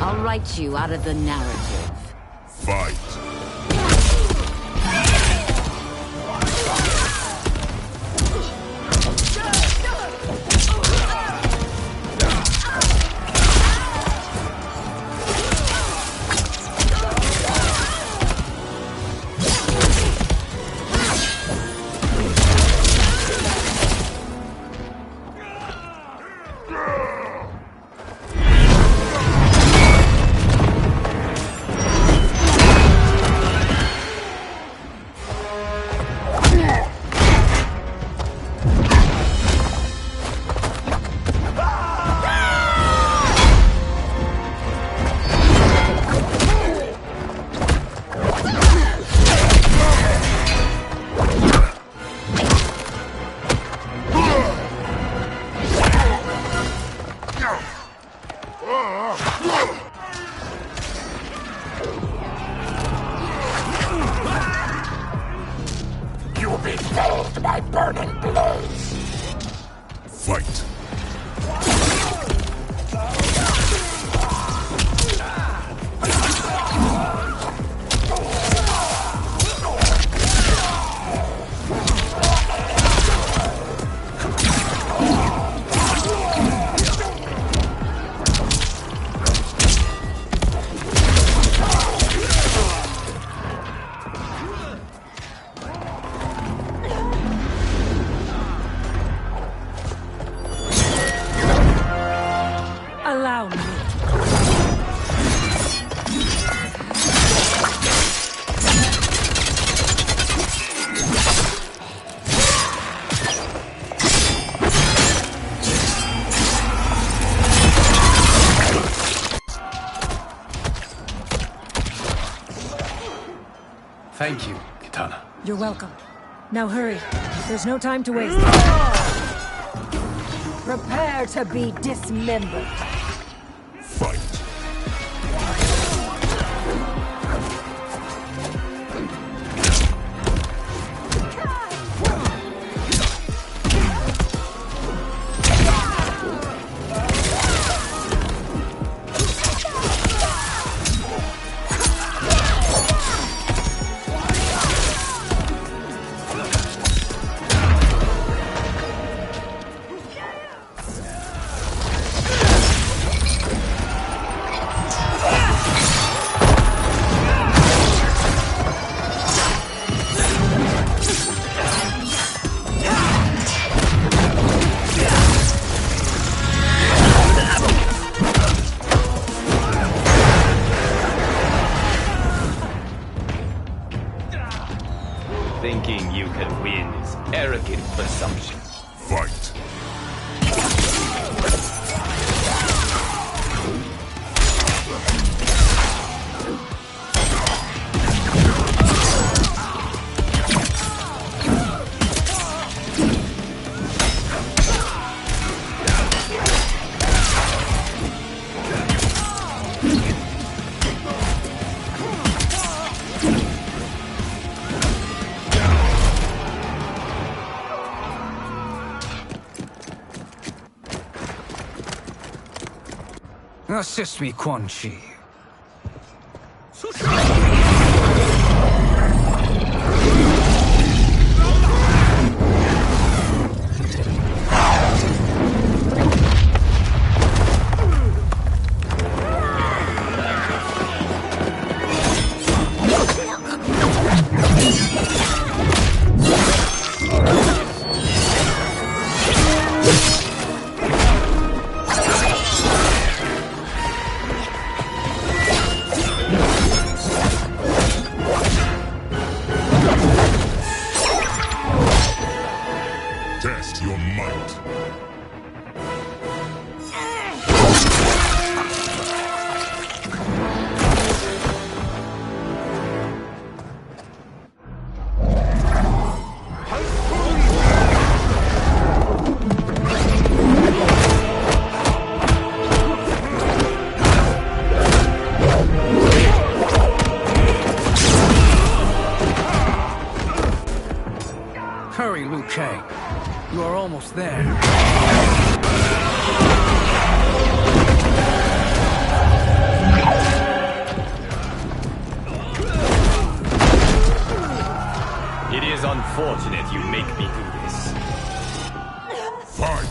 I'll write you out of the narrative. Fight! You'll be felled by burning blows. Fight. Allow me. Thank you, Kitana. You're welcome. Now hurry. There's no time to waste. Prepare to be dismembered. Fight. Thinking you can win is arrogant presumption. Fight. Assist me, Quan Chi. Test your might. Hurry, Liu Kang. You are almost there. It is unfortunate you make me do this. Fight.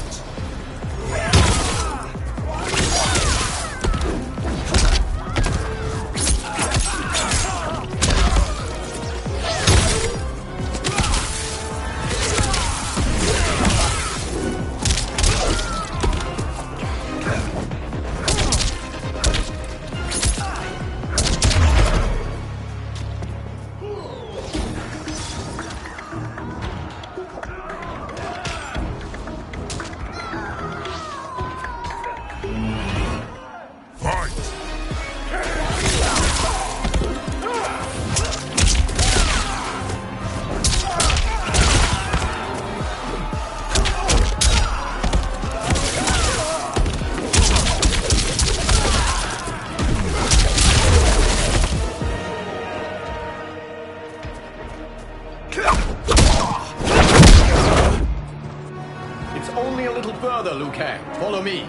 Liu Kang. Follow me.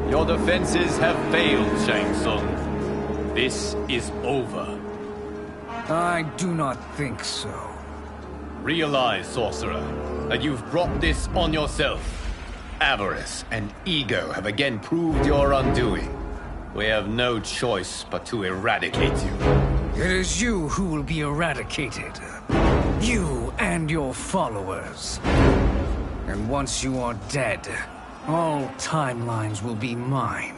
Your defenses have failed, Shang Tsung. This is over. I do not think so. Realize, sorcerer, that you've brought this on yourself. Avarice and ego have again proved your undoing. We have no choice but to eradicate you. It is you who will be eradicated. You and your followers. And once you are dead, all timelines will be mine.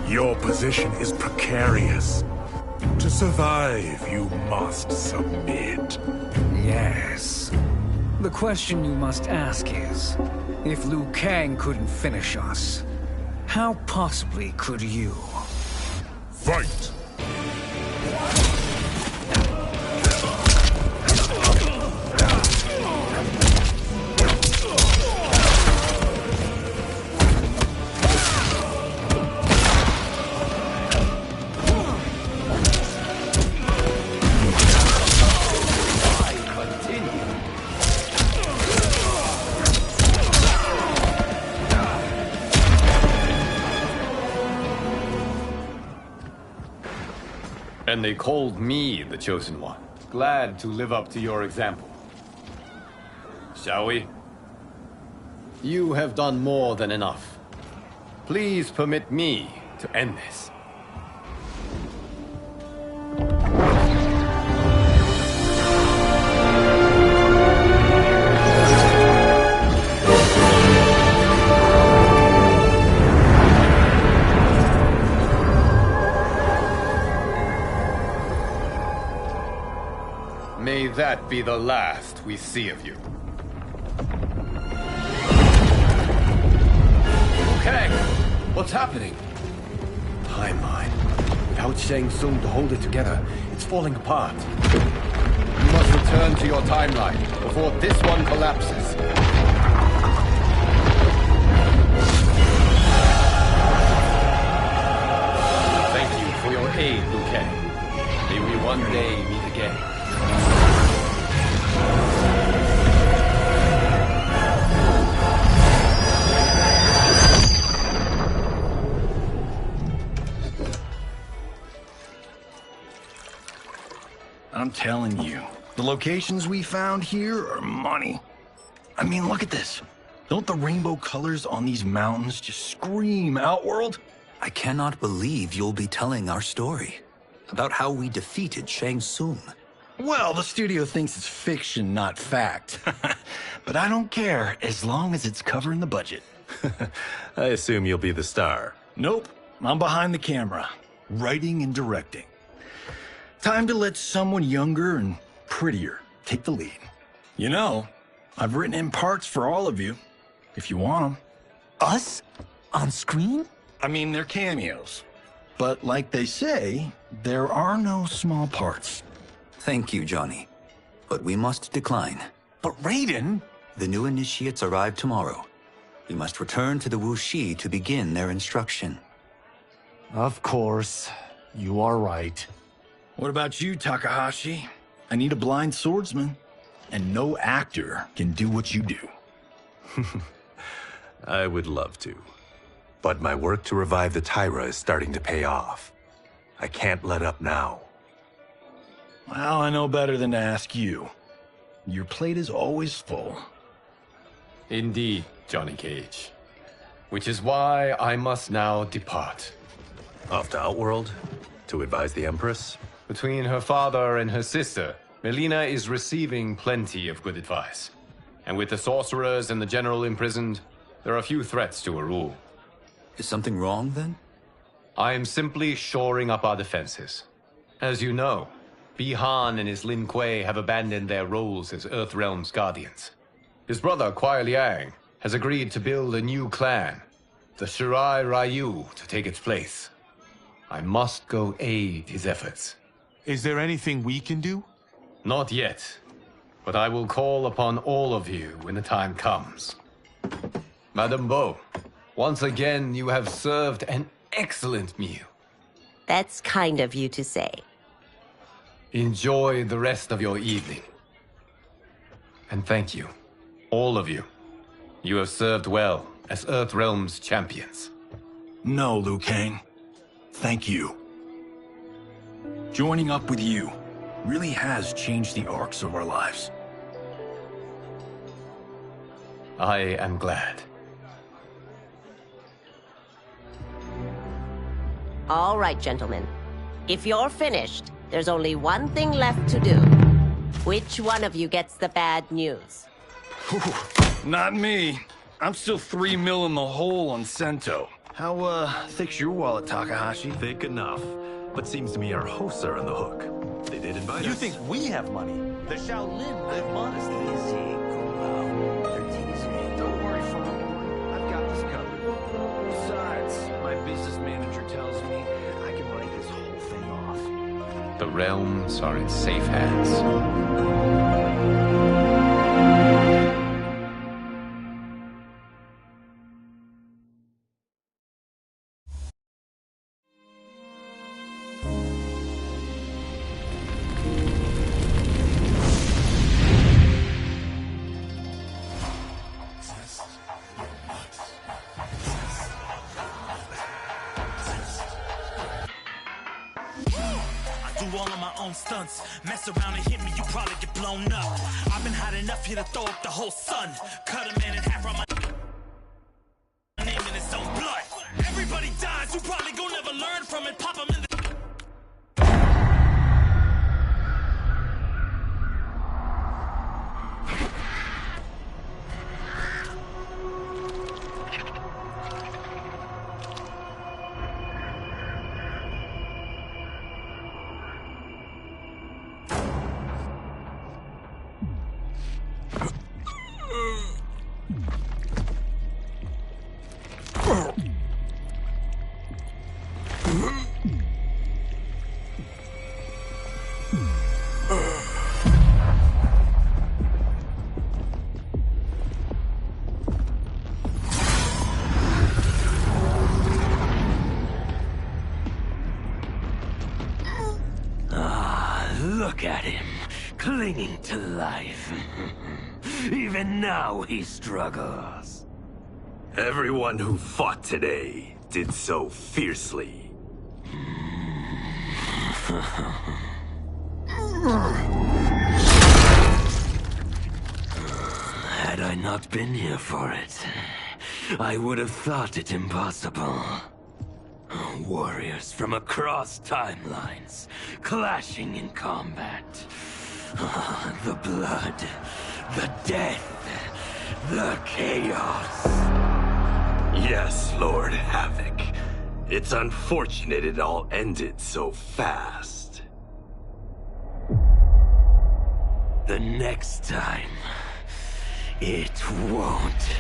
Your position is precarious. To survive, you must submit. Yes. The question you must ask is, if Liu Kang couldn't finish us, how possibly could you? Fight! And they called me the Chosen One. Glad to live up to your example. Shall we? You have done more than enough. Please permit me to end this. May that be the last we see of you. Okay, what's happening? Timeline. Without Shang Tsung to hold it together, it's falling apart. You must return to your timeline before this one collapses. Thank you for your aid, Liu Kang. May we one day meet again. I'm telling you, the locations we found here are money. I mean, look at this. Don't the rainbow colors on these mountains just scream Outworld? I cannot believe you'll be telling our story about how we defeated Shang Tsung. Well, the studio thinks it's fiction, not fact. But I don't care, as long as it's covering the budget. I assume you'll be the star. Nope, I'm behind the camera, writing and directing. Time to let someone younger and prettier take the lead. You know, I've written in parts for all of you, if you want them. Us? On screen? I mean, they're cameos. But like they say, there are no small parts. Thank you, Johnny. But we must decline. But Raiden? The new initiates arrive tomorrow. We must return to the Wuxi to begin their instruction. Of course. You are right. What about you, Takahashi? I need a blind swordsman. And no actor can do what you do. I would love to. But my work to revive the Tyra is starting to pay off. I can't let up now. Well, I know better than to ask you. Your plate is always full. Indeed, Johnny Cage. Which is why I must now depart. Off to Outworld? To advise the Empress? Between her father and her sister, Melina is receiving plenty of good advice. And with the sorcerers and the general imprisoned, there are few threats to her rule. Is something wrong, then? I am simply shoring up our defenses. As you know, Bi-Han and his Lin Kuei have abandoned their roles as Earthrealm's guardians. His brother, Kuai Liang, has agreed to build a new clan, the Shirai Ryu, to take its place. I must go aid his efforts. Is there anything we can do? Not yet, but I will call upon all of you when the time comes. Madame Bo, once again you have served an excellent meal. That's kind of you to say. Enjoy the rest of your evening. And thank you, all of you. You have served well as Earthrealm's champions. No, Liu Kang. Thank you. Joining up with you really has changed the arcs of our lives. I am glad. All right, gentlemen. If you're finished, there's only one thing left to do. Which one of you gets the bad news? Not me. I'm still 3 mil in the hole on Sento. How, thick's your wallet, Takahashi? Thick enough. But seems to me our hosts are on the hook. They did invite us. You think we have money? The Shaolin live modestly. Easy, cool out. They're teasing. Don't worry, Farm. I've got this covered. Besides, my business manager tells me I can write this whole thing off. The realms are in safe hands. Stunts. Mess around and hit me, you probably get blown up. I've been hot enough here to throw up the whole sun. Cut a man in half, write my name in his own blood. Everybody dies, you probably gon' never learn from it. Pop 'em in the Look at him, clinging to life. Even now he struggles. Everyone who fought today did so fiercely. Had I not been here for it, I would have thought it impossible. Warriors from across timelines, clashing in combat. The blood, the death, the chaos. Yes, Lord Havoc. It's unfortunate it all ended so fast. The next time, it won't.